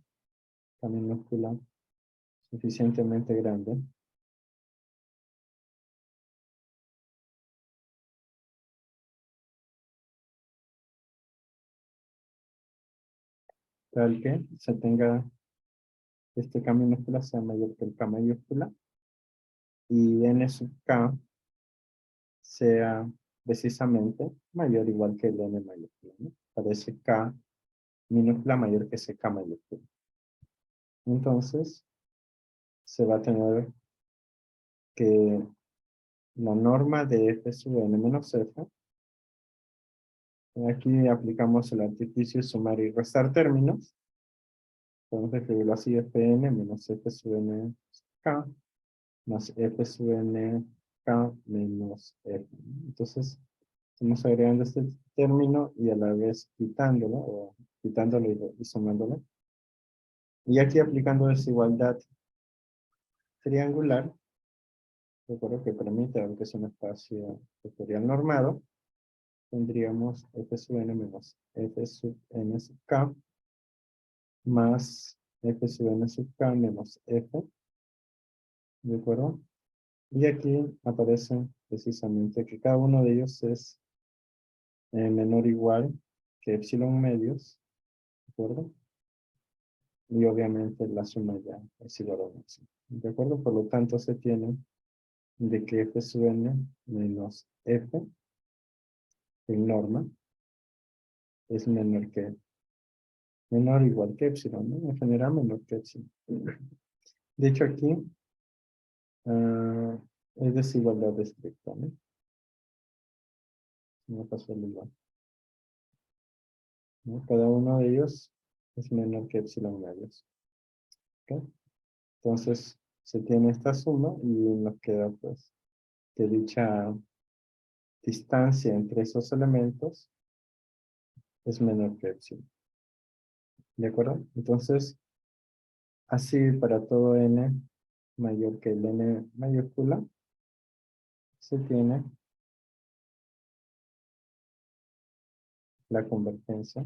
K minúscula suficientemente grande, tal que se tenga este K minúscula sea mayor que el K mayúscula y n sub K sea precisamente mayor o igual que el n mayúscula, ¿no? Para ese K minúscula mayor que ese K mayúscula. Entonces, se va a tener que la norma de f sub n menos f, aquí aplicamos el artificio de sumar y restar términos, podemos escribirlo así: fn menos f sub n k más f sub n k menos f. Entonces, estamos agregando este término y a la vez quitándolo, o quitándolo y sumándolo. Y aquí aplicando desigualdad triangular, recuerdo que permite, aunque es un espacio vectorial normado, tendríamos f sub n menos f sub n sub k más f sub n sub k menos f, ¿de acuerdo? Y aquí aparece precisamente que cada uno de ellos es menor o igual que epsilon medios, ¿de acuerdo? Y obviamente la suma ya es igual a 1. ¿De acuerdo? Por lo tanto se tiene de que f sub n menos f en norma es menor o igual que epsilon, ¿no? En general menor que epsilon. De hecho aquí es desigualdad estricta, ¿no? No pasó el igual, ¿no? Cada uno de ellos es menor que epsilon medios. ¿Ok? Entonces se tiene esta suma y nos queda pues que dicha distancia entre esos elementos es menor que epsilon. ¿De acuerdo? Entonces, así para todo n mayor que el n mayúscula, se tiene la convergencia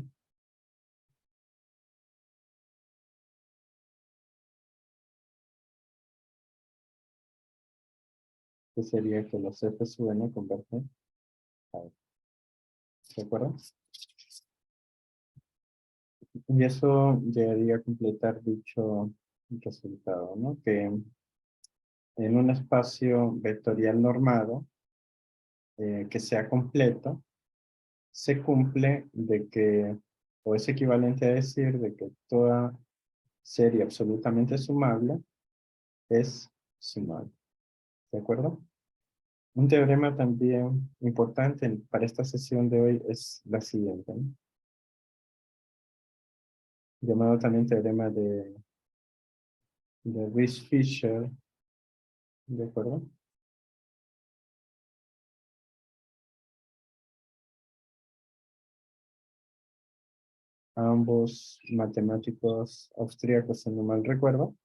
que sería que los f sub n convergen a f. ¿De acuerdo? Y eso llegaría a completar dicho resultado, ¿no? Que en un espacio vectorial normado, que sea completo, se cumple de que, o es equivalente a decir de que toda serie absolutamente sumable es sumable. ¿De acuerdo? Un teorema también importante para esta sesión de hoy es la siguiente, ¿no? Llamado también teorema de Riesz-Fischer. ¿De acuerdo? ambos matemáticos austríacos, si no mal recuerdo,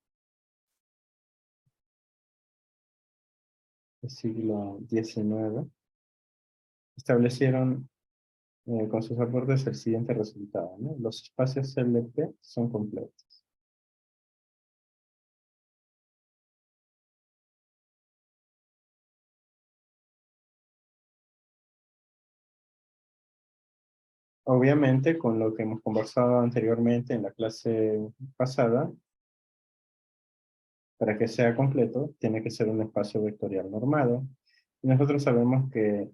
del siglo XIX, establecieron con sus aportes el siguiente resultado, ¿no? Los espacios LP son completos. Obviamente, con lo que hemos conversado anteriormente en la clase pasada, para que sea completo, tiene que ser un espacio vectorial normado. Y nosotros sabemos que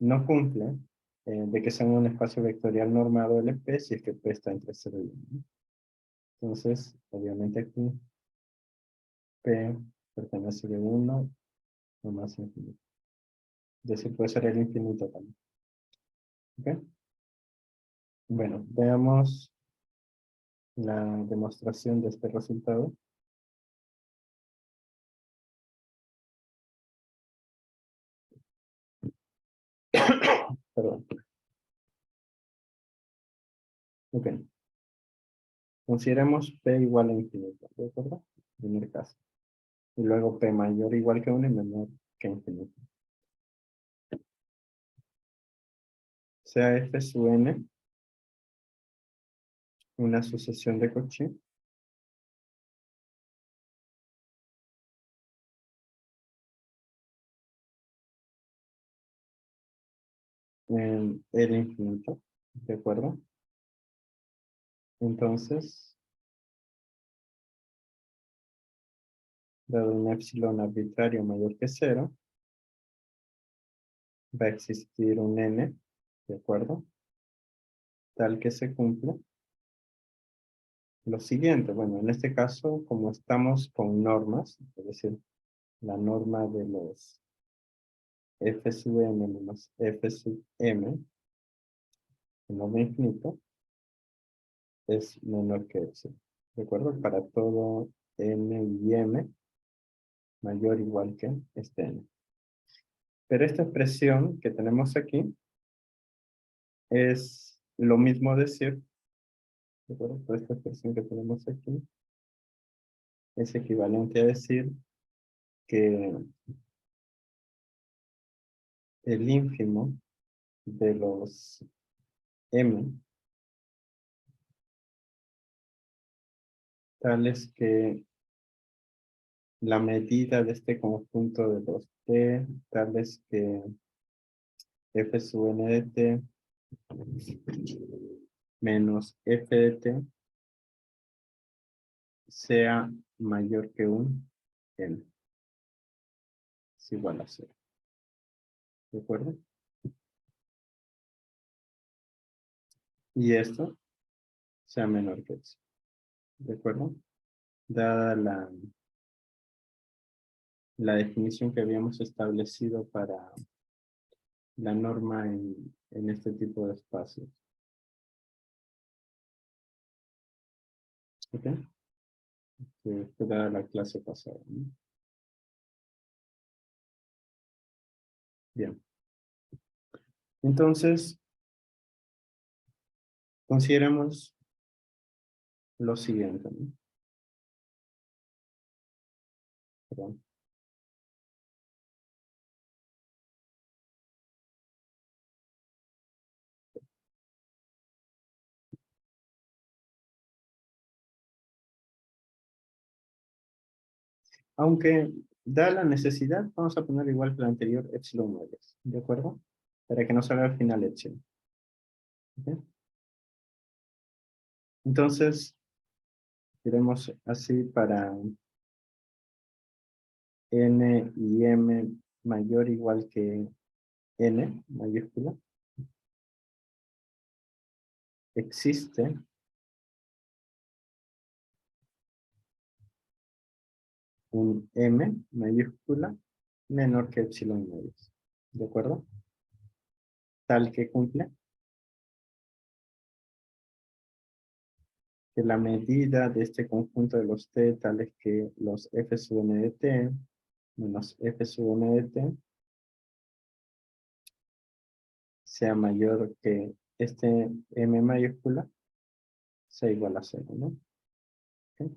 no cumple de que sea un espacio vectorial normado LP si es que P está entre 0 y 1. Entonces, obviamente aquí P pertenece de 1 a más infinito. Es decir, puede ser el infinito también. ¿Ok? Bueno, veamos la demostración de este resultado. Perdón. Ok. Consideremos P igual a infinito, ¿de acuerdo? Primer caso. Y luego P mayor o igual que 1 y menor que infinito. Sea F sub n una sucesión de Cauchy en el infinito, ¿de acuerdo? Entonces, dado un epsilon arbitrario mayor que 0, va a existir un n, ¿de acuerdo? Tal que se cumple lo siguiente. Bueno, en este caso, como estamos con normas, es decir, la norma de los f sub n menos f sub m, el nombre infinito, es menor que epsilon. ¿De acuerdo? Para todo n y m mayor o igual que este n. Pero esta expresión que tenemos aquí es lo mismo decir, ¿de acuerdo? Toda esta expresión que tenemos aquí es equivalente a decir que el ínfimo de los m tales que la medida de este conjunto de los t tales que f sub n de t menos f de t sea mayor que un n. Es igual a 0. ¿De acuerdo? Y esto sea menor que eso. ¿De acuerdo? Dada la definición que habíamos establecido para la norma en este tipo de espacios. ¿Ok? Que fue dada la clase pasada, ¿no? Bien. Entonces, consideremos lo siguiente, ¿no? Perdón. Aunque da la necesidad, vamos a poner igual que la anterior epsilon 9, ¿de acuerdo? Para que no salga al final epsilon. ¿Ok? Entonces, queremos así para n y m mayor o igual que n mayúscula, existe un m mayúscula menor que epsilon 9. ¿De acuerdo? Tal que cumple que la medida de este conjunto de los t tales que los f sub n de t menos f sub n de t sea mayor que este m mayúscula sea igual a 0, ¿no? ¿Ok?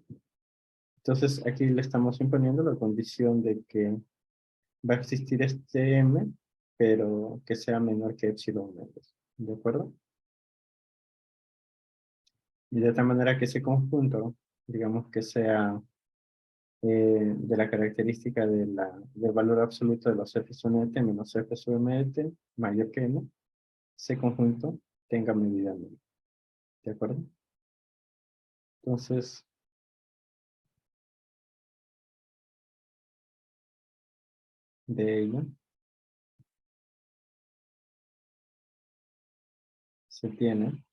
Entonces aquí le estamos imponiendo la condición de que va a existir este m, pero que sea menor que epsilon menos. ¿De acuerdo? Y de tal manera que ese conjunto, digamos que sea de la característica del valor absoluto de los f sub n de t menos f sub m de t mayor que n, ese conjunto tenga medida nula. ¿De acuerdo? Entonces, de ello se tiene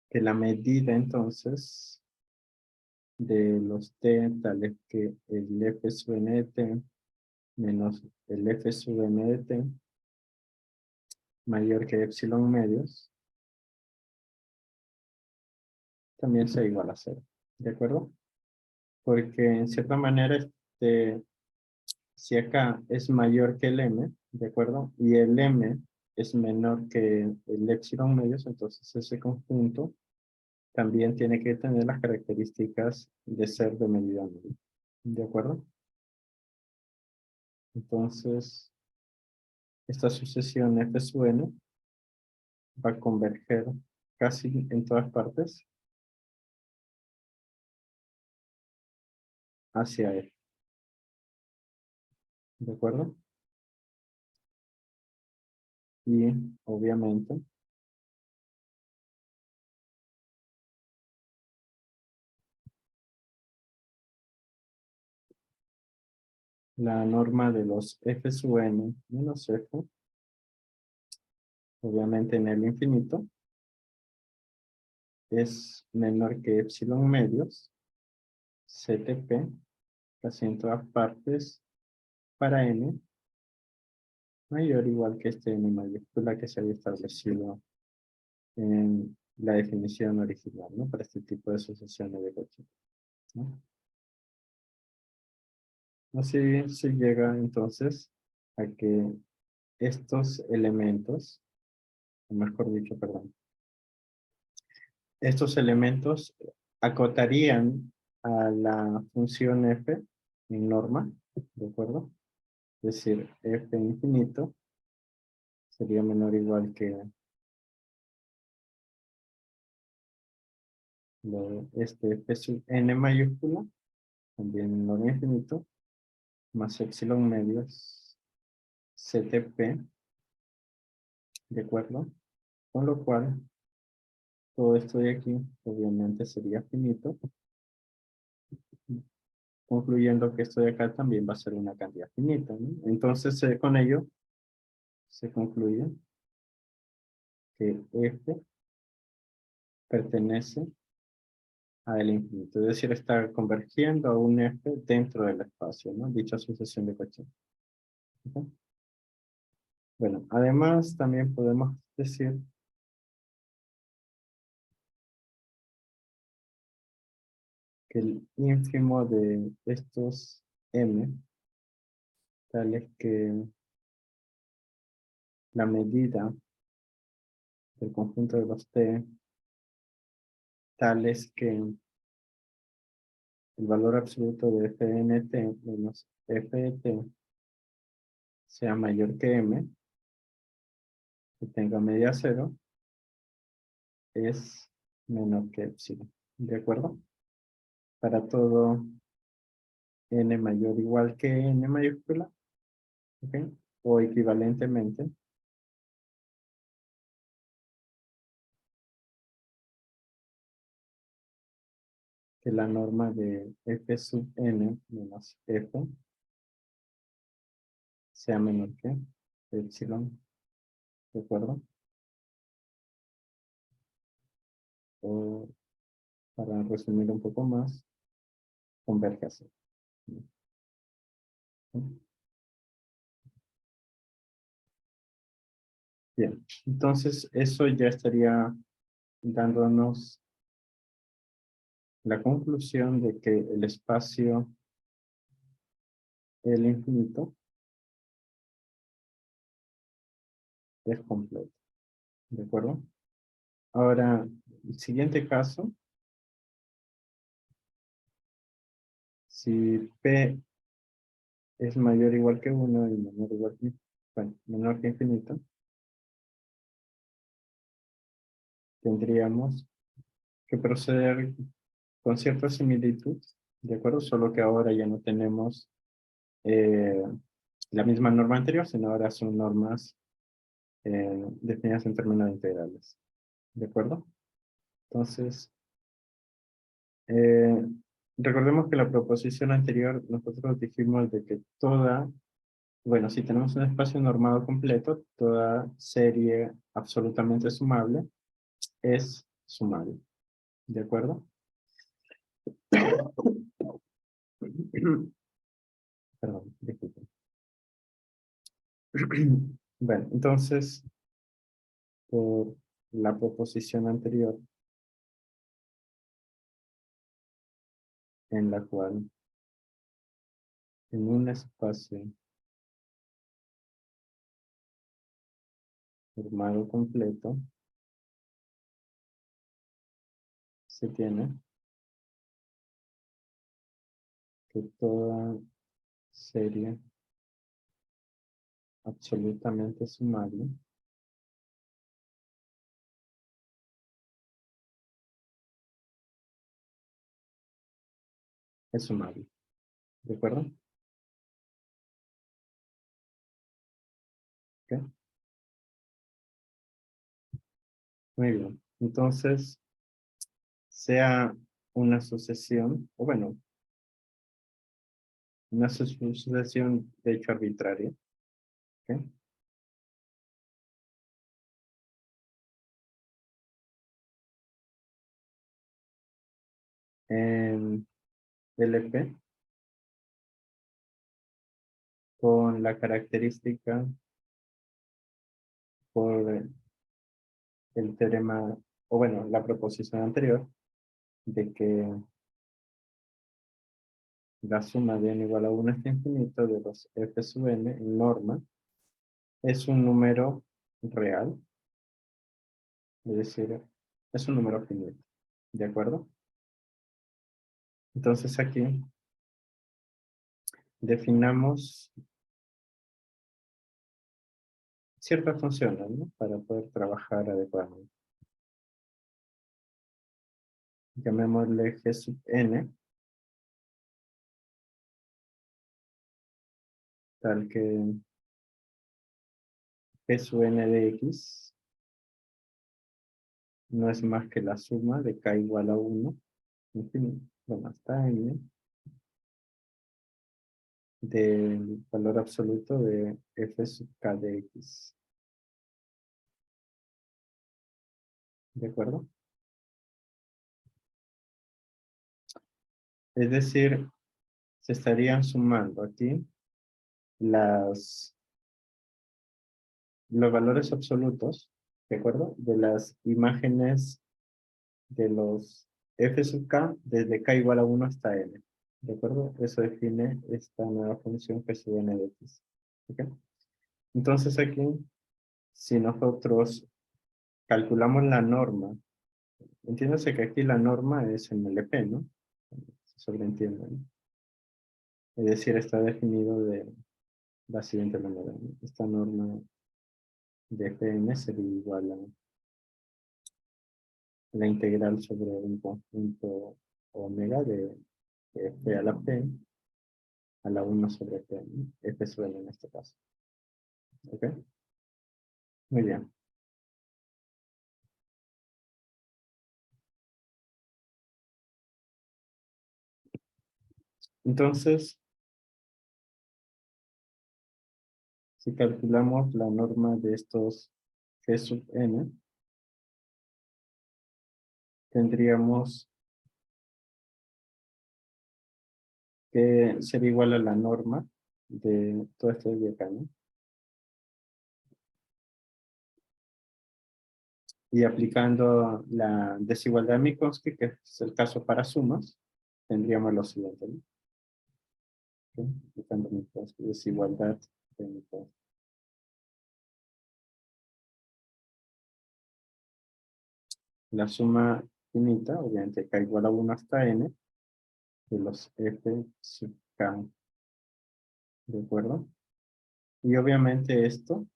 que la medida entonces de los t tales que el f sub n de t menos el f sub n de t mayor que epsilon medios también sea igual a 0. ¿De acuerdo? Porque en cierta manera, si acá es mayor que el m, ¿de acuerdo? Y el m es menor que el epsilon medios, entonces ese conjunto también tiene que tener las características de ser de medida nula. ¿De acuerdo? Entonces, esta sucesión f sub n va a converger casi en todas partes hacia f. ¿De acuerdo? Y obviamente la norma de los f sub n menos f, obviamente en el infinito, es menor que epsilon medios, CTP, casi en todas partes, para n, mayor o igual que este n mayúscula que se había establecido en la definición original, ¿no? Para este tipo de sucesiones de Cauchy, ¿no? Así se llega entonces a que estos elementos, o mejor dicho, perdón, estos elementos acotarían a la función f en norma, ¿de acuerdo? Es decir, f infinito sería menor o igual que este f sub n mayúscula, también en norma infinito, más epsilon medios CTP, ¿de acuerdo? Con lo cual, todo esto de aquí, obviamente sería finito, concluyendo que esto de acá también va a ser una cantidad finita, ¿no? Entonces, con ello, se concluye que f pertenece al infinito, es decir, está convergiendo a un f dentro del espacio, ¿no? Dicha sucesión de Cauchy. ¿Ok? Bueno, además también podemos decir que el ínfimo de estos m, tales que la medida del conjunto de los t, tales que el valor absoluto de fnt menos ft sea mayor que m, que tenga medida 0, es menor que epsilon. ¿De acuerdo? Para todo n mayor o igual que n mayúscula, ¿ok? O equivalentemente, que la norma de f sub n menos f sea menor que epsilon, ¿de acuerdo? O para resumir un poco más, converge así. Bien, entonces eso ya estaría dándonos la conclusión de que el espacio, el infinito, es completo, ¿de acuerdo? Ahora, el siguiente caso, si P es mayor o igual que 1 y menor o igual que, bueno, menor que infinito, tendríamos que proceder con cierta similitud, ¿de acuerdo? Solo que ahora ya no tenemos eh, la misma norma anterior, sino ahora son normas definidas en términos integrales, ¿de acuerdo? Entonces, eh, recordemos que la proposición anterior nosotros dijimos de que toda, bueno, si tenemos un espacio normado completo, toda serie absolutamente sumable es sumable, ¿de acuerdo? Perdón, disculpen. Bueno, entonces, por la proposición anterior, en la cual en un espacio normado completo se tiene que toda serie absolutamente sumable es sumable, ¿de acuerdo? ¿Ok? Muy bien. Entonces, sea una sucesión, o bueno, una sucesión de hecho arbitraria, ¿ok? En LP con la característica por el teorema, o bueno, la proposición anterior, de que la suma de n igual a 1 hasta infinito de los f sub n en norma es un número real, es decir, es un número finito, ¿de acuerdo? Entonces aquí definamos ciertas funciones, ¿no? Para poder trabajar adecuadamente. Llamémosle g sub n, tal que g sub n de x no es más que la suma de k igual a 1, en fin, bueno, hasta n, del valor absoluto de f sub k de x. ¿De acuerdo? Es decir, se estarían sumando aquí los valores absolutos, ¿de acuerdo? De las imágenes de los f sub k desde k igual a 1 hasta n. ¿De acuerdo? Eso define esta nueva función f sub n de x. ¿Ok? Entonces aquí, si nosotros calculamos la norma, entiéndase que aquí la norma es en LP, ¿no? Se sobreentiende, ¿no? Es decir, está definido de la siguiente manera, ¿no? Esta norma de Fn sería igual a la integral sobre un conjunto omega de f a la p a la 1 sobre p, ¿no? F sub n en este caso. ¿Ok? Muy bien. Entonces, si calculamos la norma de estos g sub n, tendríamos que ser igual a la norma de todo esto de acá, ¿no? Y aplicando la desigualdad de Minkowski, que es el caso para sumas, tendríamos lo siguiente, ¿no? ¿Ok? Aplicando Minkowski, desigualdad de Minkowski. la suma finita, obviamente k igual a 1 hasta n, de los f sub k, ¿de acuerdo? Y obviamente esto,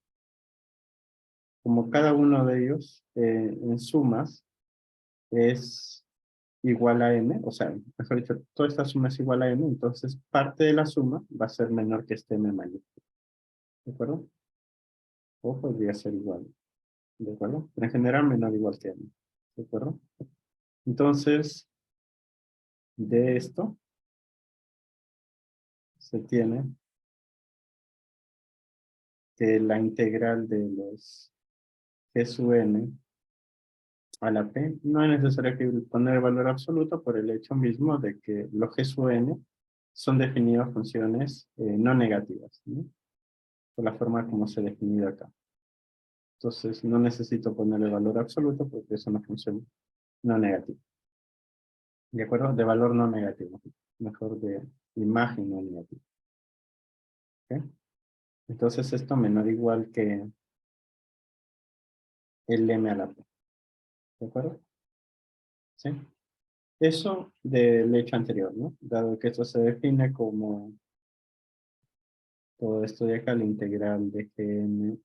como cada uno de ellos en sumas es igual a m, o sea, mejor dicho, toda esta suma es igual a m, entonces parte de la suma va a ser menor que este m mayúsculo, ¿de acuerdo? O podría ser igual, ¿de acuerdo? Pero en general menor o igual que m, ¿de acuerdo? Entonces, de esto se tiene que la integral de los g sub n a la p no es necesario que poner el valor absoluto por el hecho mismo de que los g sub n son definidos funciones no negativas, ¿no? Por la forma como se ha definido acá. Entonces no necesito ponerle valor absoluto porque es una función no negativa. ¿De acuerdo? De valor no negativo. Mejor de imagen no negativa. ¿Ok? Entonces esto menor o igual que el m a la p. ¿De acuerdo? ¿Sí? Eso del hecho anterior, ¿no? Dado que esto se define como todo esto de acá, la integral de gn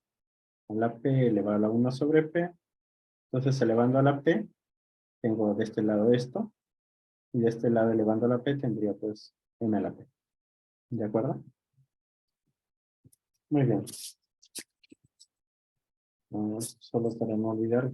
a la p elevado a la 1 sobre p. Entonces elevando a la p, tengo de este lado esto, y de este lado elevando a la p tendría pues m a la p. ¿De acuerdo? Muy bien. Solo para no olvidar.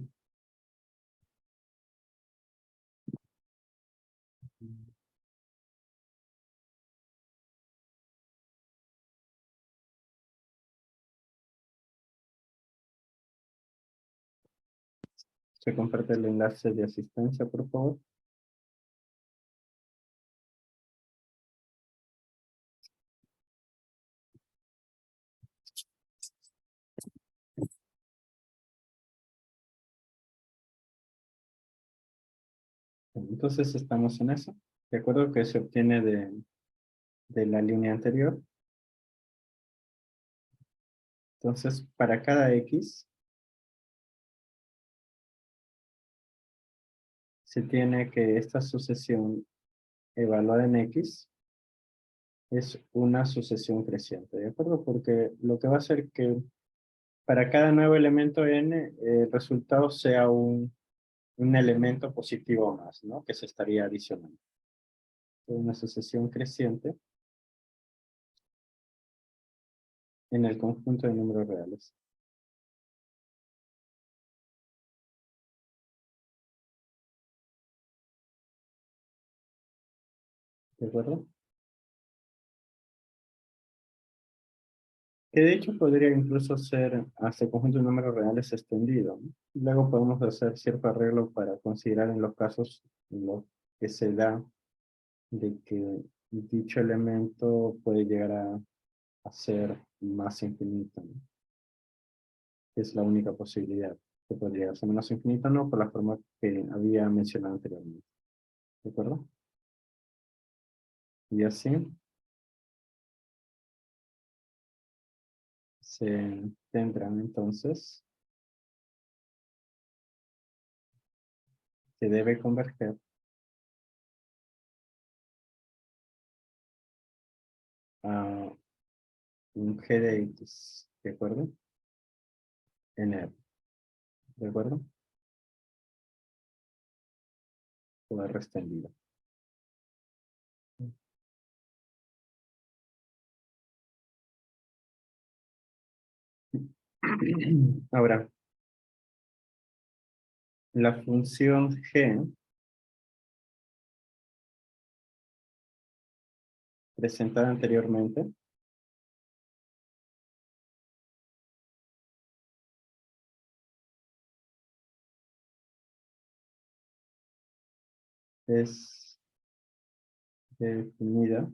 Se comparte el enlace de asistencia, por favor. Entonces estamos en eso. De acuerdo que se obtiene de la línea anterior. Entonces, para cada x, se tiene que esta sucesión evaluada en x es una sucesión creciente, ¿de acuerdo? Porque lo que va a hacer que para cada nuevo elemento n, el resultado sea un elemento positivo más, ¿no? Que se estaría adicionando. Una sucesión creciente en el conjunto de números reales. ¿De acuerdo? Que de hecho podría incluso ser hasta el conjunto de números reales extendido, ¿no? Luego podemos hacer cierto arreglo para considerar en los casos en los que se da de que dicho elemento puede llegar a ser más infinito, ¿no? Es la única posibilidad que podría ser menos infinito, no, por la forma que había mencionado anteriormente. ¿De acuerdo? Y así se tendrán entonces que debe converger a un g de x, ¿de acuerdo? En R, ¿de acuerdo? Por R extendido. Ahora, la función g presentada anteriormente es definida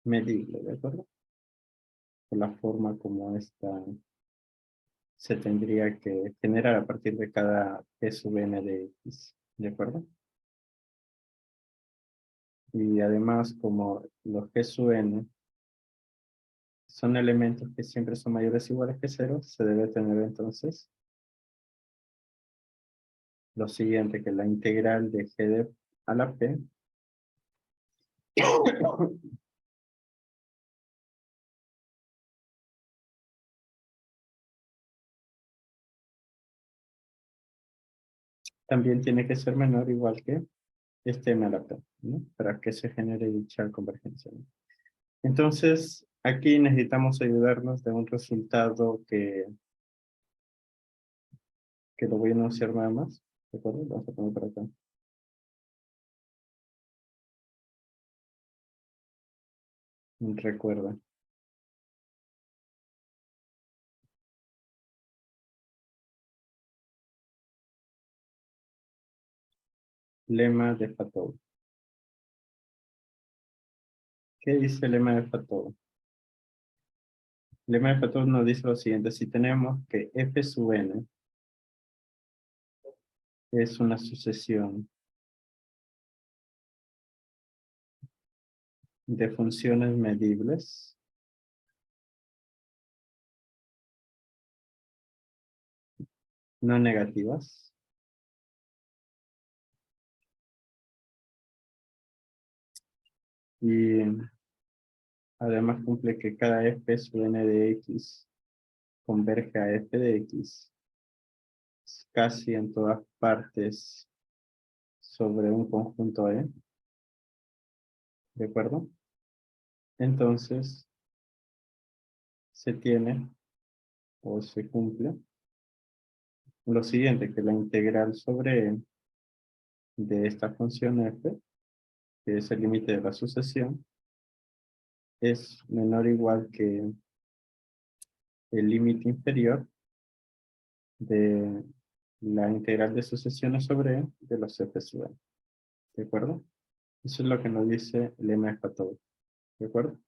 medible, ¿de acuerdo? Por la forma como esta se tendría que generar a partir de cada g sub n de x, ¿de acuerdo? Y además, como los g sub n son elementos que siempre son mayores o iguales que cero, se debe tener entonces lo siguiente, que la integral de g de a la p también tiene que ser menor o igual que este m a la p, ¿no? Para que se genere dicha convergencia, ¿no? Entonces, aquí necesitamos ayudarnos de un resultado que lo voy a enunciar nada más. ¿De acuerdo? Vamos a poner por acá. Recuerda. Lema de Fatow. ¿Qué dice el lema de Fatow? El lema de Fatow nos dice lo siguiente. Si tenemos que f sub n es una sucesión de funciones medibles no negativas y además cumple que cada f sub n de x converge a f de x casi en todas partes sobre un conjunto E, ¿de acuerdo? Entonces, se tiene o se cumple lo siguiente, que la integral sobre E de esta función f, que es el límite de la sucesión, es menor o igual que el límite inferior de la integral de sucesiones sobre E de los f sub n, ¿de acuerdo? Eso es lo que nos dice el lema de Fatow, ¿de acuerdo?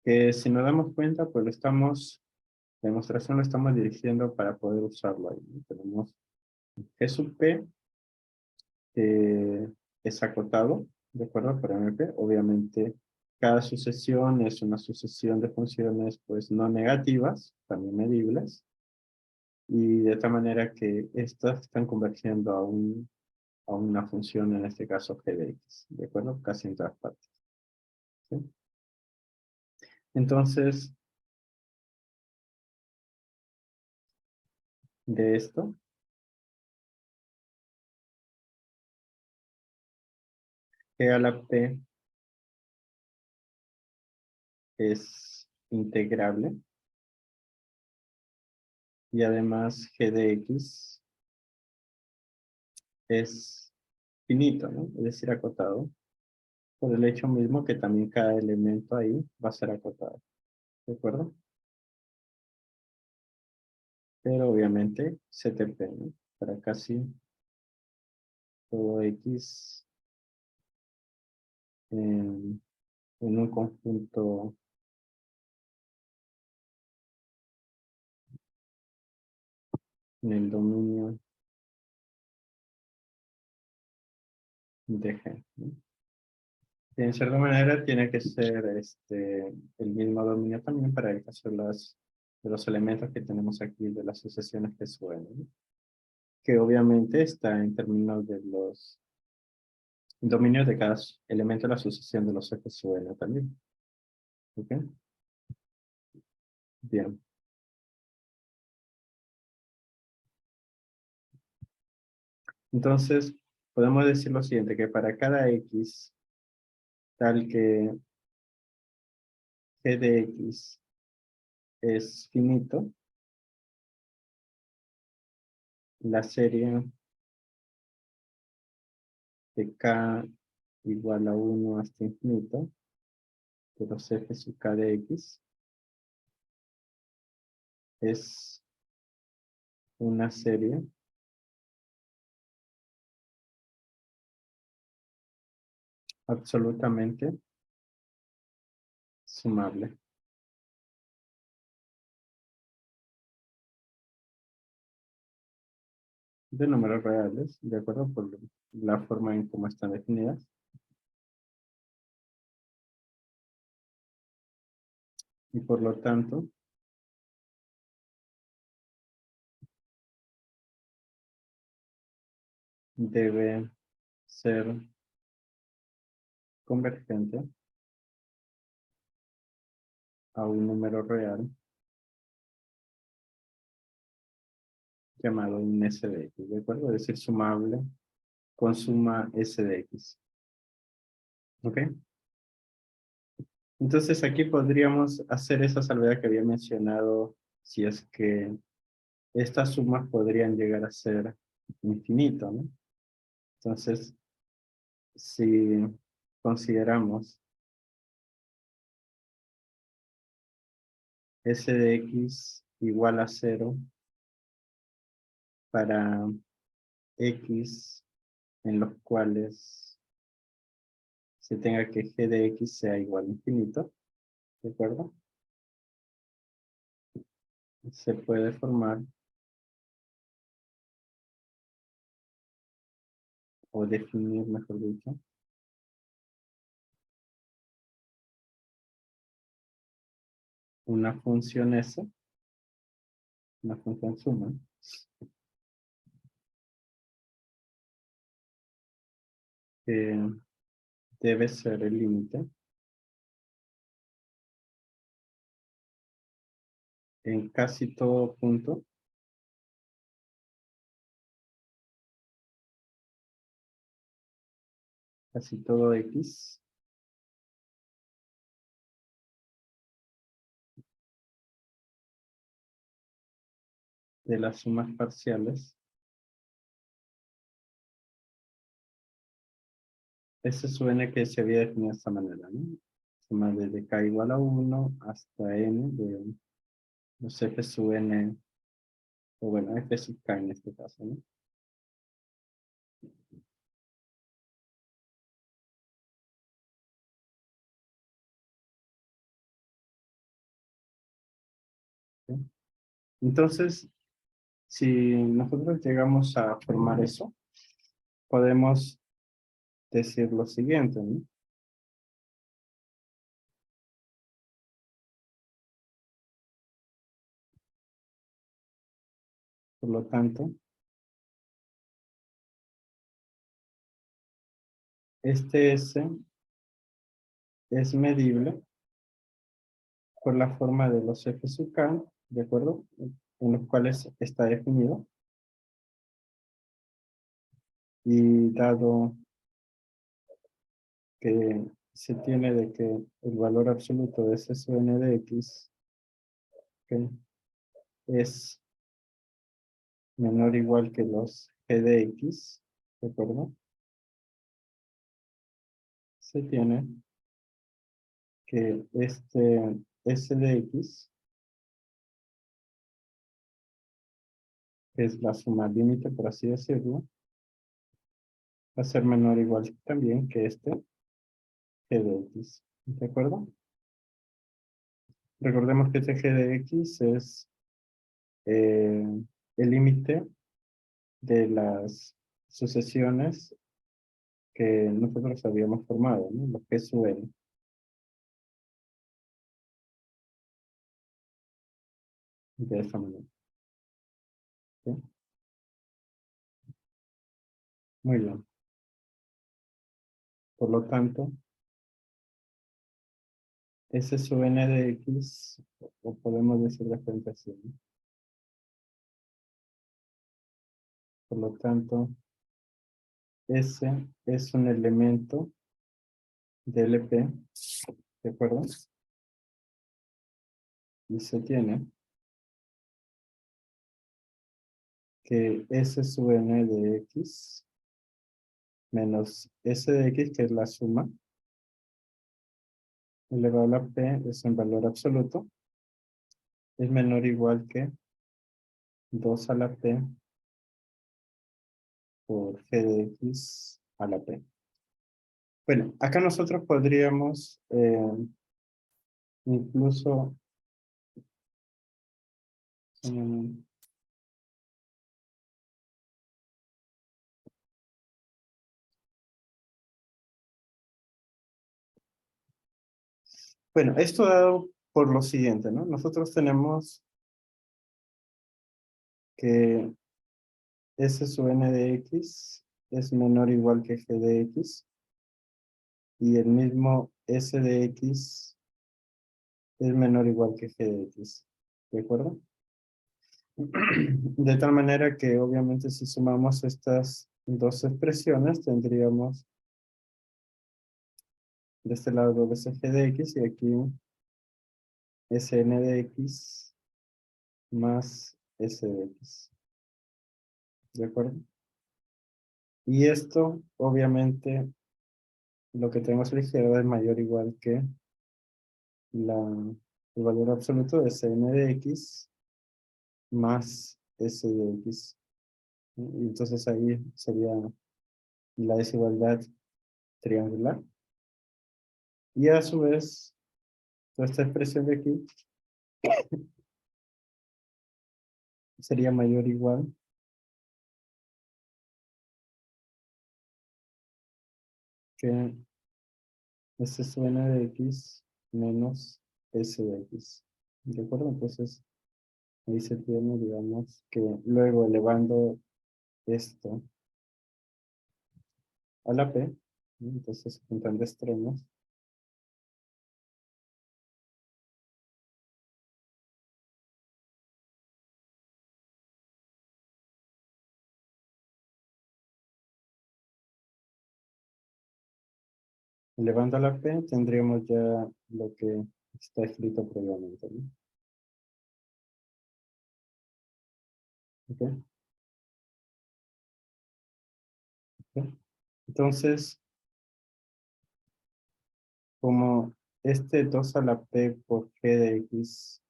Que si nos damos cuenta, pues la demostración lo estamos dirigiendo para poder usarlo ahí, ¿no? Tenemos G sub P, es acotado, ¿de acuerdo? Para MP, obviamente, cada sucesión es una sucesión de funciones, pues, no negativas, también medibles, y de tal manera que estas están convergiendo a una función, en este caso g de x, ¿de acuerdo? Casi en todas partes, ¿sí? Entonces, de esto, g a la p es integrable, y además g de x es finito, ¿no? Es decir, acotado, por el hecho mismo que también cada elemento ahí va a ser acotado, ¿de acuerdo? Pero obviamente CTP, ¿no? Para casi todo X en un conjunto en el dominio de G, ¿no? Y en cierta manera tiene que ser el mismo dominio también para el caso de los elementos que tenemos aquí de las sucesiones que suelen, ¿no? Que obviamente está en términos de los dominios de cada elemento de la sucesión de los ejes suelen también. ¿Ok? Bien. Entonces, podemos decir lo siguiente, que para cada X, tal que G de X es finito, la serie de K igual a 1 hasta infinito, de los ejes sub K de X, es una serie absolutamente sumable. De números reales, de acuerdo por la forma en cómo están definidas. Y por lo tanto, debe ser convergente a un número real llamado un S de X, ¿de acuerdo? Es decir, sumable con suma S de X. ¿Ok? Entonces aquí podríamos hacer esa salvedad que había mencionado si es que estas sumas podrían llegar a ser infinito, ¿no? Entonces, si consideramos S de X igual a 0 para X en los cuales se tenga que G de X sea igual a infinito, ¿de acuerdo? Se puede formar o definir, mejor dicho, una función S, una función suma, que debe ser el límite en casi todo punto casi todo X de las sumas parciales. Ese suene que se había definido de esta manera, ¿no? Suma desde K igual a 1 hasta N de los F sub N, o bueno, F sub K en este caso, ¿no? ¿Sí? Entonces, si nosotros llegamos a formar eso, podemos decir lo siguiente, ¿no? Por lo tanto, este S es medible por la forma de los F sub K, ¿de acuerdo? En los cuales está definido. Y dado que se tiene de que el valor absoluto de S sub N de X, ¿ok?, es menor o igual que los G de X, ¿de acuerdo? Se tiene que este S de X, que es la suma límite, por así decirlo, va a ser menor o igual también que este G de X, ¿de acuerdo? Recordemos que este G de X es el límite de las sucesiones que nosotros habíamos formado, ¿no? Lo que es su N. De esta manera. ¿Sí? Muy bien. Por lo tanto, S sub N de X, o podemos decir de frente así, ¿no? Por lo tanto, S es un elemento de LP, ¿de acuerdo? Y se tiene que S sub N de X menos S de X, que es la suma, elevado a la P, es un valor absoluto, es menor o igual que 2 a la P por G de X a la P. Bueno, acá nosotros podríamos incluso mm, bueno, esto dado por lo siguiente, ¿no? Nosotros tenemos que S sub n de x es menor o igual que g de x y el mismo S de x es menor o igual que g de x. ¿De acuerdo? De tal manera que obviamente si sumamos estas dos expresiones tendríamos de este lado doble g de x y aquí Sn de x más S de x. ¿De acuerdo? Y esto obviamente lo que tenemos a la izquierda es mayor o igual que el valor absoluto de Sn de x más S de x. Y entonces ahí sería la desigualdad triangular. Y a su vez, toda esta expresión de aquí sería mayor o igual que S sub n de x menos S de x. ¿De acuerdo? Entonces, ahí se tiene, digamos, que luego elevando esto a la p, ¿no? Entonces juntando extremos, elevando a la p tendríamos ya lo que está escrito previamente, ¿no? ¿Ok? ¿Ok? Entonces, como este 2 a la p por g de x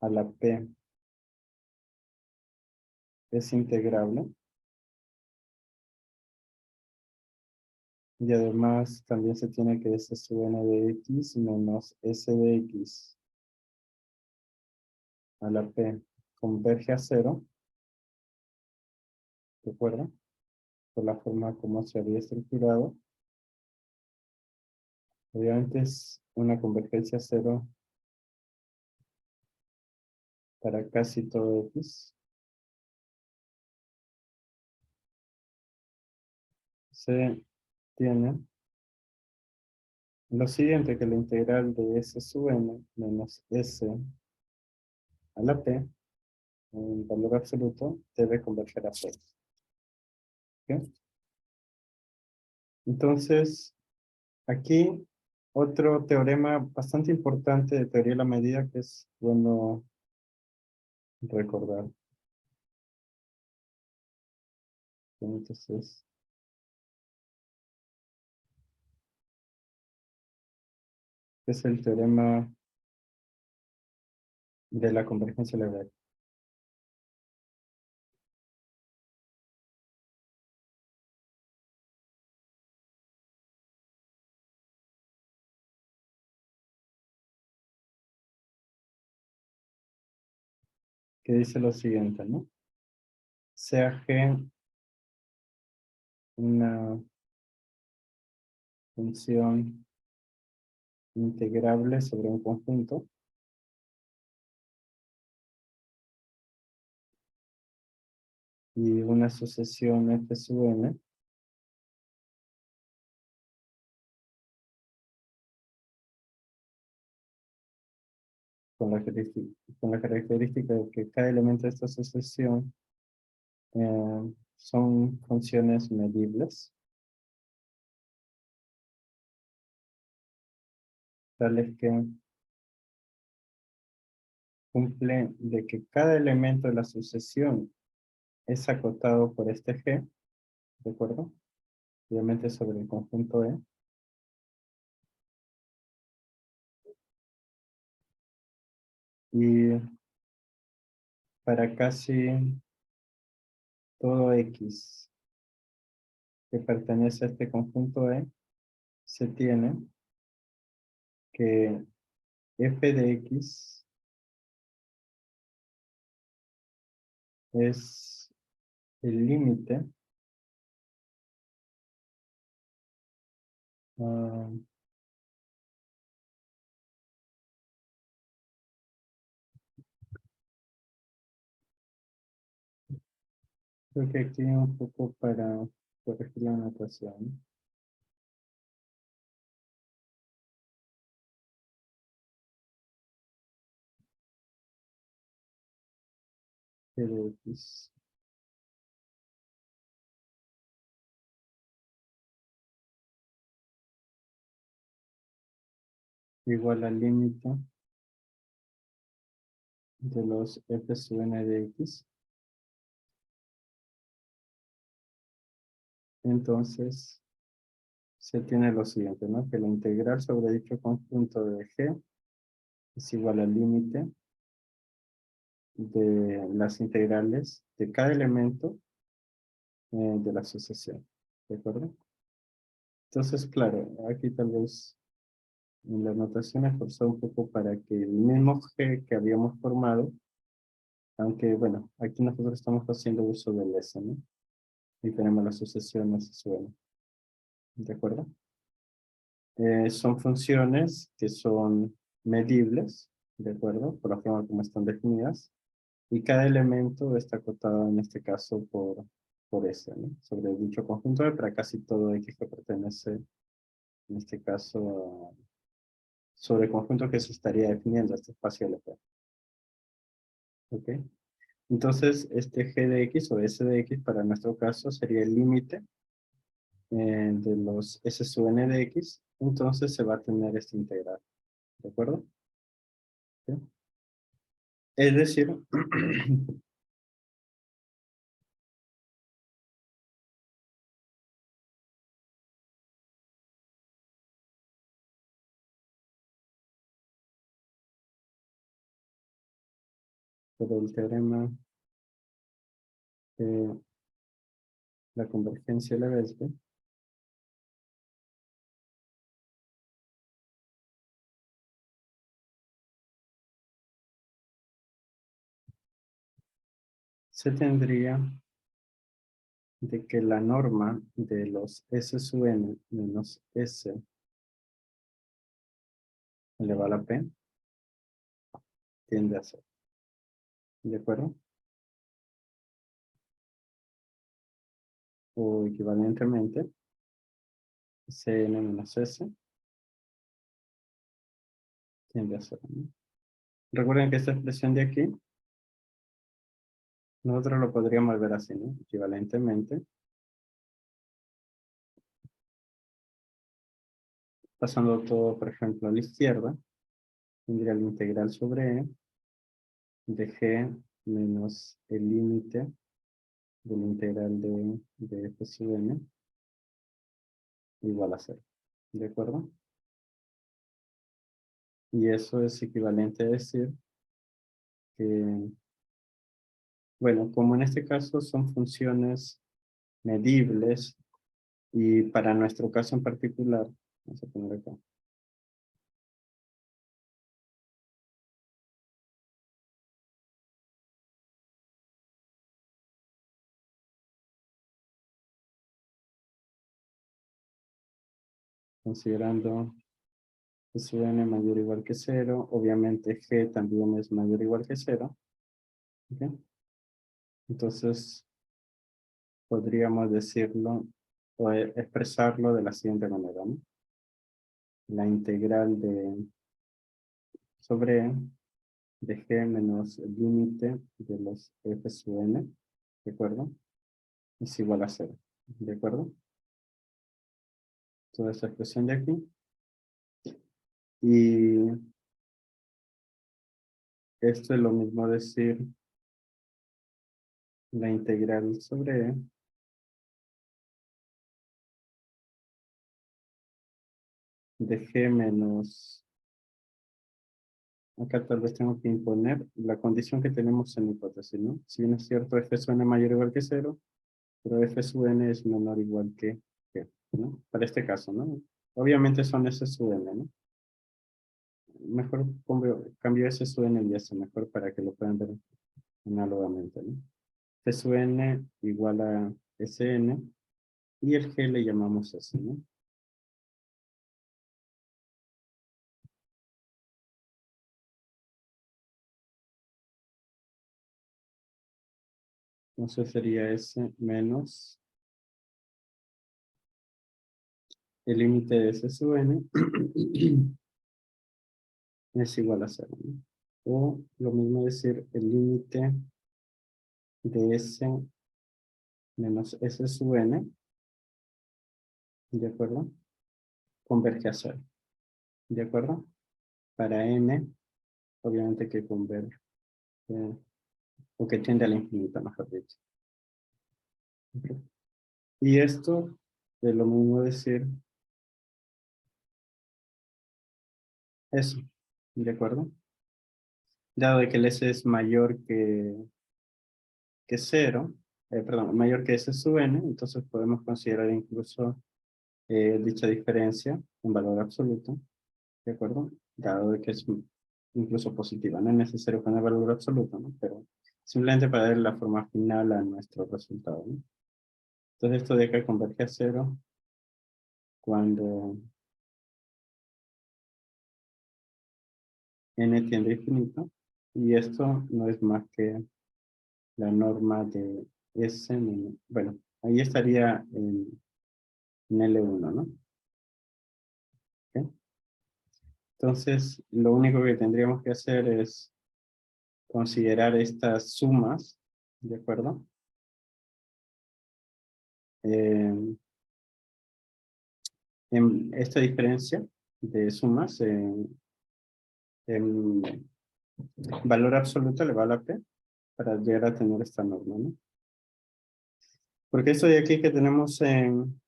a la p es integrable, y además también se tiene que S sub n de x menos S de x a la p converge a cero, ¿de acuerdo? Por la forma como se había estructurado. Obviamente es una convergencia a cero para casi todo x. Se tiene lo siguiente, que la integral de S sub n menos S a la p, en valor absoluto, debe converger a cero. ¿Ok? Entonces, aquí otro teorema bastante importante de teoría de la medida que es bueno recordar. Entonces, es el teorema de la convergencia lineal. Que dice lo siguiente, ¿no? Sea G una función integrable sobre un conjunto y una sucesión F sub n con la característica de que cada elemento de esta sucesión son funciones medibles, tales que cumplen de que cada elemento de la sucesión es acotado por este G, ¿de acuerdo? Obviamente sobre el conjunto E. Y para casi todo X que pertenece a este conjunto E, se tiene que f de X es el límite Creo que aquí un poco para corregir la anotación. G de X igual al límite de los f sub n de x. Entonces, se tiene lo siguiente, ¿no? Que la integral sobre dicho conjunto de G es igual al límite de las integrales de cada elemento de la asociación. ¿De acuerdo? Entonces, claro, aquí tal vez en la notación esforzado un poco para que el mismo G que habíamos formado, aunque bueno, aquí nosotros estamos haciendo uso del S, ¿no? Y tenemos la asociación S sub n. ¿De acuerdo? Son funciones que son medibles, ¿de acuerdo? Por la forma como están definidas. Y cada elemento está acotado en este caso por S, ¿no? Sobre dicho conjunto de para casi todo X que pertenece, en este caso, sobre el conjunto que se estaría definiendo este espacio LP. ¿Ok? Entonces, este G de X o S de X para nuestro caso sería el límite de los S sub n de X. Entonces se va a tener esta integral. ¿De acuerdo? ¿Sí? Es decir, por el teorema de la convergencia de Lebesgue, se tendría de que la norma de los S sub n menos S elevado a la P tiende a ser. ¿De acuerdo? O equivalentemente, Cn menos S tiende a ser, ¿no? Recuerden que esta expresión de aquí, nosotros lo podríamos ver así, ¿no? Equivalentemente, pasando todo, por ejemplo, a la izquierda, tendría la integral sobre E de G menos el límite de la integral de f sub n igual a 0. ¿De acuerdo? Y eso es equivalente a decir que, bueno, como en este caso son funciones medibles y para nuestro caso en particular, vamos a poner acá, considerando f sub n mayor o igual que 0, obviamente g también es mayor o igual que 0, ¿ok? Entonces podríamos decirlo o expresarlo de la siguiente manera, ¿no? La integral de sobre E de g menos el límite de los f sub n, ¿de acuerdo? Es igual a 0, ¿de acuerdo? Toda esta expresión de aquí. Y esto es lo mismo decir la integral sobre E de g menos, acá tal vez tengo que imponer la condición que tenemos en la hipótesis, ¿no? Si bien es cierto, f sub n mayor o igual que 0, pero f sub n es menor o igual que g, ¿no? Para este caso, ¿no? Obviamente son s sub n, ¿no? Mejor cambio s sub n y s, mejor para que lo puedan ver análogamente, ¿no? F sub n igual a Sn y el G le llamamos S, ¿no? Entonces sería S menos el límite de S sub n es igual a 0, ¿no? O lo mismo decir el límite de S menos S sub n, ¿de acuerdo? Converge a 0, ¿de acuerdo? Para n, obviamente que converge, o que tiende al infinito, mejor dicho. Y esto es lo mismo decir eso, ¿de acuerdo? Dado de que el S es mayor que 0, perdón, mayor que S sub n, entonces podemos considerar incluso dicha diferencia en valor absoluto, ¿de acuerdo? Dado de que es incluso positiva, no es necesario poner valor absoluto, ¿no? Pero simplemente para dar la forma final a nuestro resultado, ¿no? Entonces esto de acá converge a 0 cuando n tiende a infinito, y esto no es más que la norma de S, bueno, ahí estaría en L1, ¿no? ¿Ok? Entonces, lo único que tendríamos que hacer es considerar estas sumas, ¿de acuerdo? En esta diferencia de sumas en valor absoluto elevado a P para llegar a tener esta norma, ¿no? Porque esto de aquí que tenemos en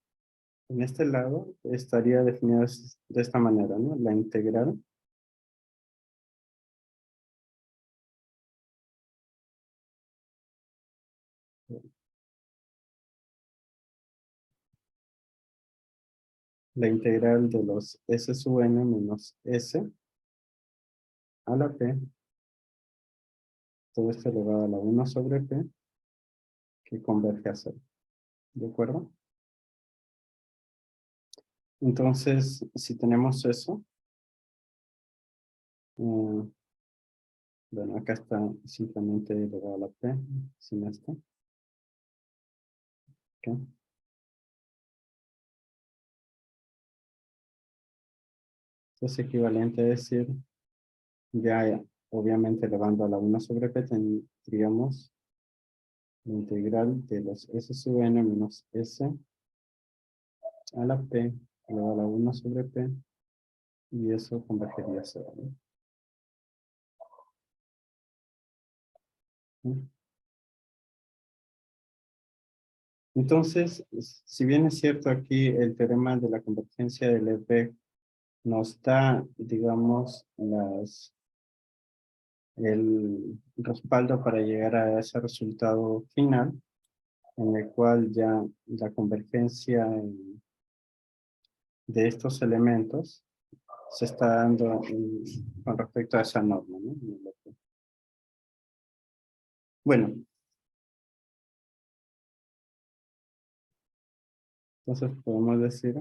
este lado estaría definido de esta manera, ¿no? La integral de los S sub n menos S a la P, todo esto elevado a la 1 sobre P, que converge a 0, ¿de acuerdo? Entonces, si tenemos eso, bueno, acá está simplemente elevado a la P, sin esto. ¿Ok? Es equivalente a decir, ya obviamente elevando a la 1 sobre P, tendríamos la integral de los S sub n menos S a la P elevado a la 1 sobre P, y eso convergería a 0, ¿no? ¿Sí? Entonces, si bien es cierto aquí el teorema de la convergencia del EP nos da, digamos, el respaldo para llegar a ese resultado final, en el cual ya la convergencia de estos elementos se está dando con respecto a esa norma, ¿no? Bueno, entonces podemos decir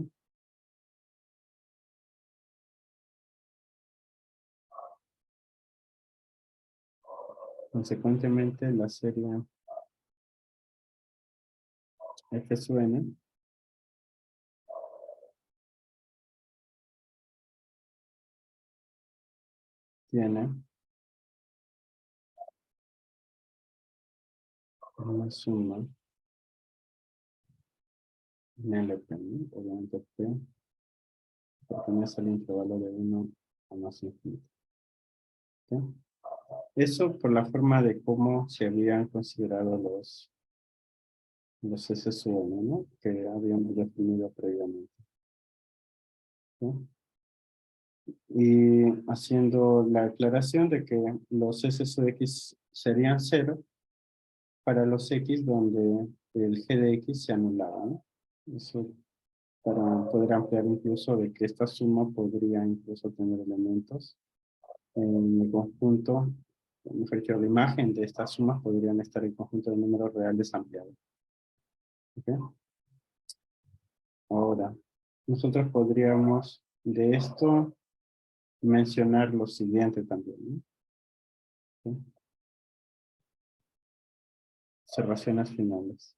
consecuentemente la serie F sub n tiene una suma en LP, ¿no? Obviamente P pertenece al intervalo de 1 a más infinito. ¿Sí? Eso por la forma de cómo se habían considerado los S sub n, ¿no? Que habíamos definido previamente. ¿Sí? Y haciendo la aclaración de que los S sub x serían 0 para los x donde el g de x se anulaba, ¿no? Eso para poder ampliar incluso de que esta suma podría incluso tener elementos en el conjunto, mejor dicho, la imagen de estas sumas podrían estar en conjunto de números reales ampliados. ¿Okay? Ahora, nosotros podríamos de esto mencionar lo siguiente también, ¿no? ¿Okay? observaciones finales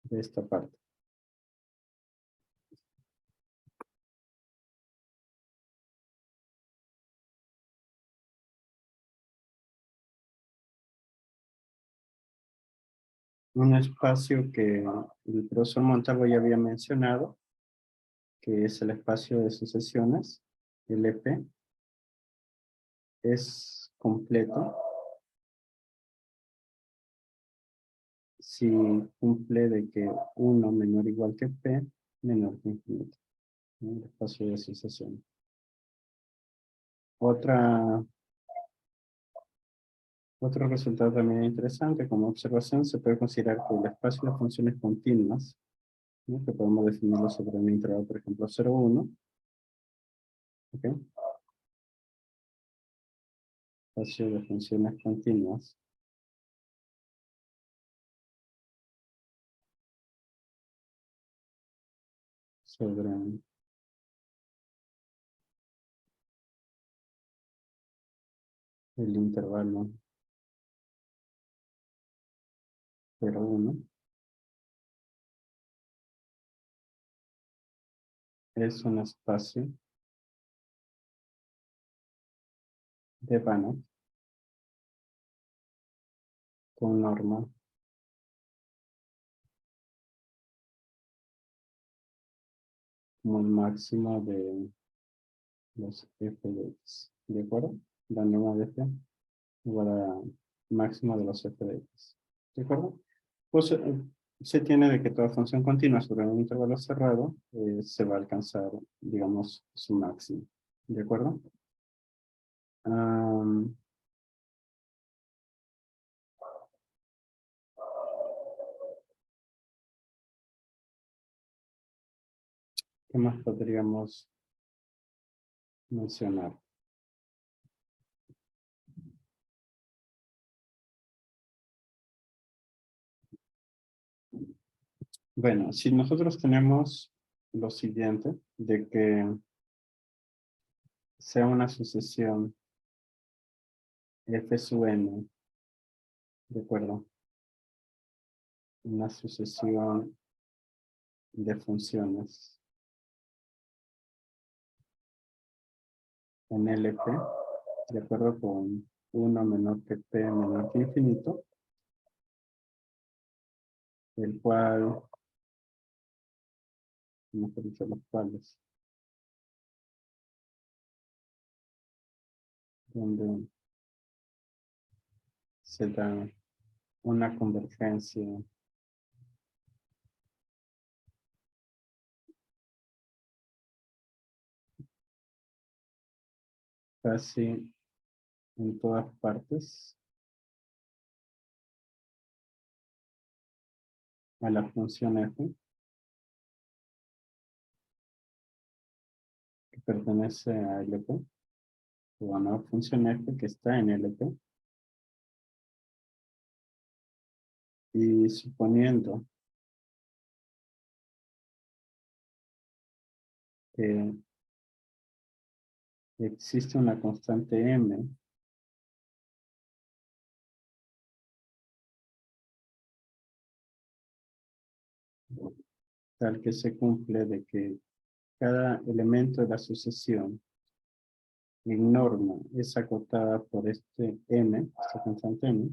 de esta parte. Un espacio que el profesor Montalvo ya había mencionado, que es el espacio de sucesiones, LP, es completo si cumple de que 1 menor o igual que P menor que infinito, ¿no? El espacio de sucesión. Otro resultado también interesante, como observación, se puede considerar que el espacio de funciones continuas, ¿no? Que podemos definirlo sobre un intervalo, por ejemplo, 0, 1, ¿ok? Espacio de funciones continuas sobre el intervalo 0, 1, es un espacio de Banach con norma como el máximo de los f de x, ¿de acuerdo? La norma de f igual a máximo de los f de x, ¿de acuerdo? Pues se tiene de que toda función continua sobre un intervalo cerrado se va a alcanzar, digamos, su máximo, ¿de acuerdo? ¿Qué más podríamos mencionar? Bueno, si nosotros tenemos lo siguiente, de que sea una sucesión f sub n, ¿de acuerdo? Una sucesión de funciones en LP, de acuerdo con 1 menor que P menor que infinito, el cual, mejor dicho, los cuales, donde se da una convergencia casi en todas partes a la función f, que pertenece a LP, o a una función f que está en LP, y suponiendo que existe una constante m tal que se cumple de que cada elemento de la sucesión en norma es acotada por este m, esta constante m,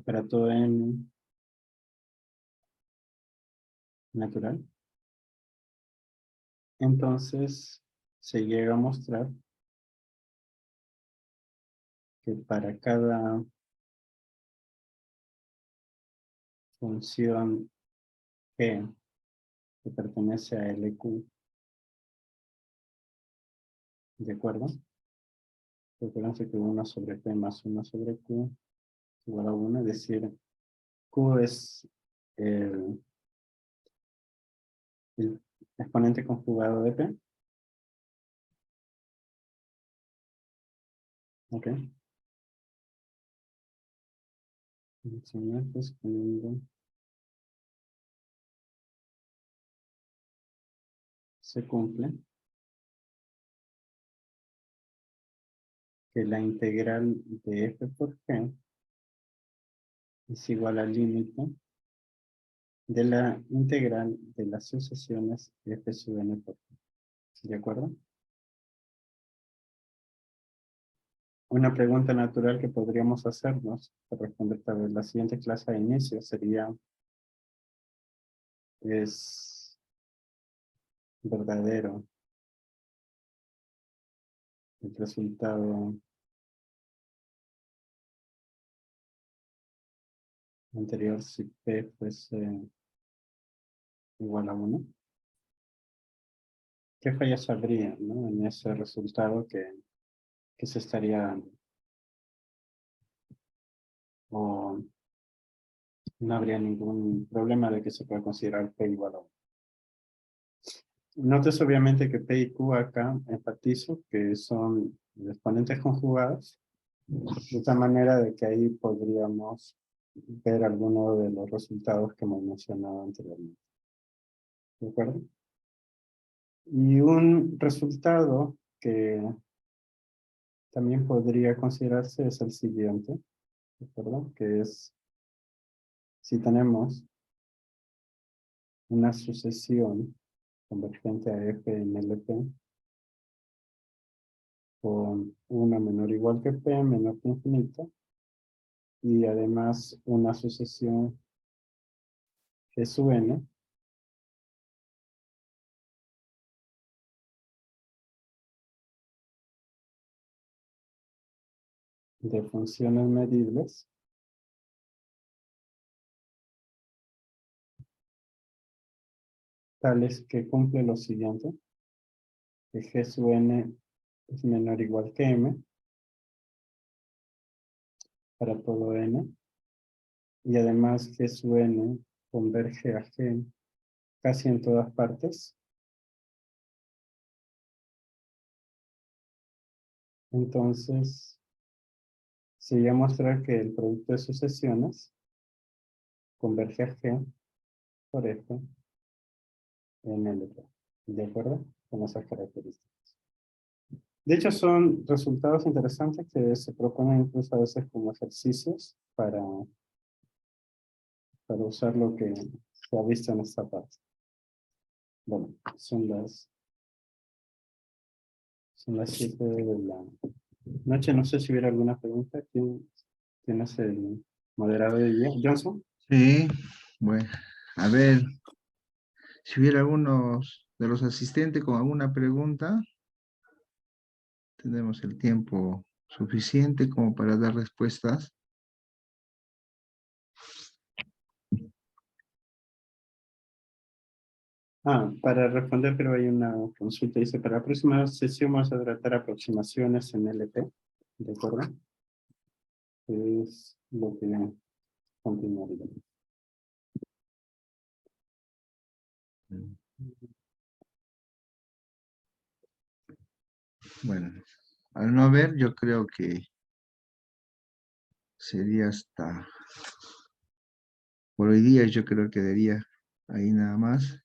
para todo m natural. Entonces se llega a mostrar que para cada función g que pertenece a LQ, ¿de acuerdo? Recuerden que 1 sobre p más 1 sobre q es igual a 1, es decir, q es el exponente conjugado de p. Ok. Pues, se cumple. que la integral de f por g es igual al límite de la integral de las sucesiones f sub n por g. ¿De acuerdo? Una pregunta natural que podríamos hacernos para responder tal vez la siguiente clase de inicio sería: ¿es verdadero el resultado anterior si p fuese igual a 1? ¿Qué fallas habría, ¿no?, en ese resultado que se estaría dando? O no habría ningún problema de que se pueda considerar p igual a 1. Notes obviamente que p y q acá enfatizo que son exponentes conjugados, de tal manera de que ahí podríamos ver alguno de los resultados que hemos mencionado anteriormente. ¿De acuerdo? Y un resultado que también podría considerarse es el siguiente, ¿de acuerdo? Que es, si tenemos una sucesión convergente a f en LP con una menor o igual que p menor que infinito, y además una sucesión G sub n de funciones medibles tales que cumple lo siguiente: que G sub n es menor o igual que m para todo n, y además G sub n converge a G casi en todas partes. Entonces, se iba a mostrar que el producto de sucesiones converge a G por F en LP. ¿De acuerdo? Con esas características. De hecho, son resultados interesantes que se proponen incluso a veces como ejercicios para usar lo que se ha visto en esta parte. Bueno, son las 7 de la noche. No sé si hubiera alguna pregunta. ¿Quién es el moderador de día? ¿Johnson? Sí, bueno, a ver, si hubiera algunos de los asistentes con alguna pregunta, tenemos el tiempo suficiente como para dar respuestas. Para responder, pero hay una consulta. Dice, para la próxima sesión vamos a tratar aproximaciones en LP. ¿De acuerdo? Es lo que continuaría. Bueno, al no ver, yo creo que sería hasta por hoy día, yo creo que daría ahí nada más.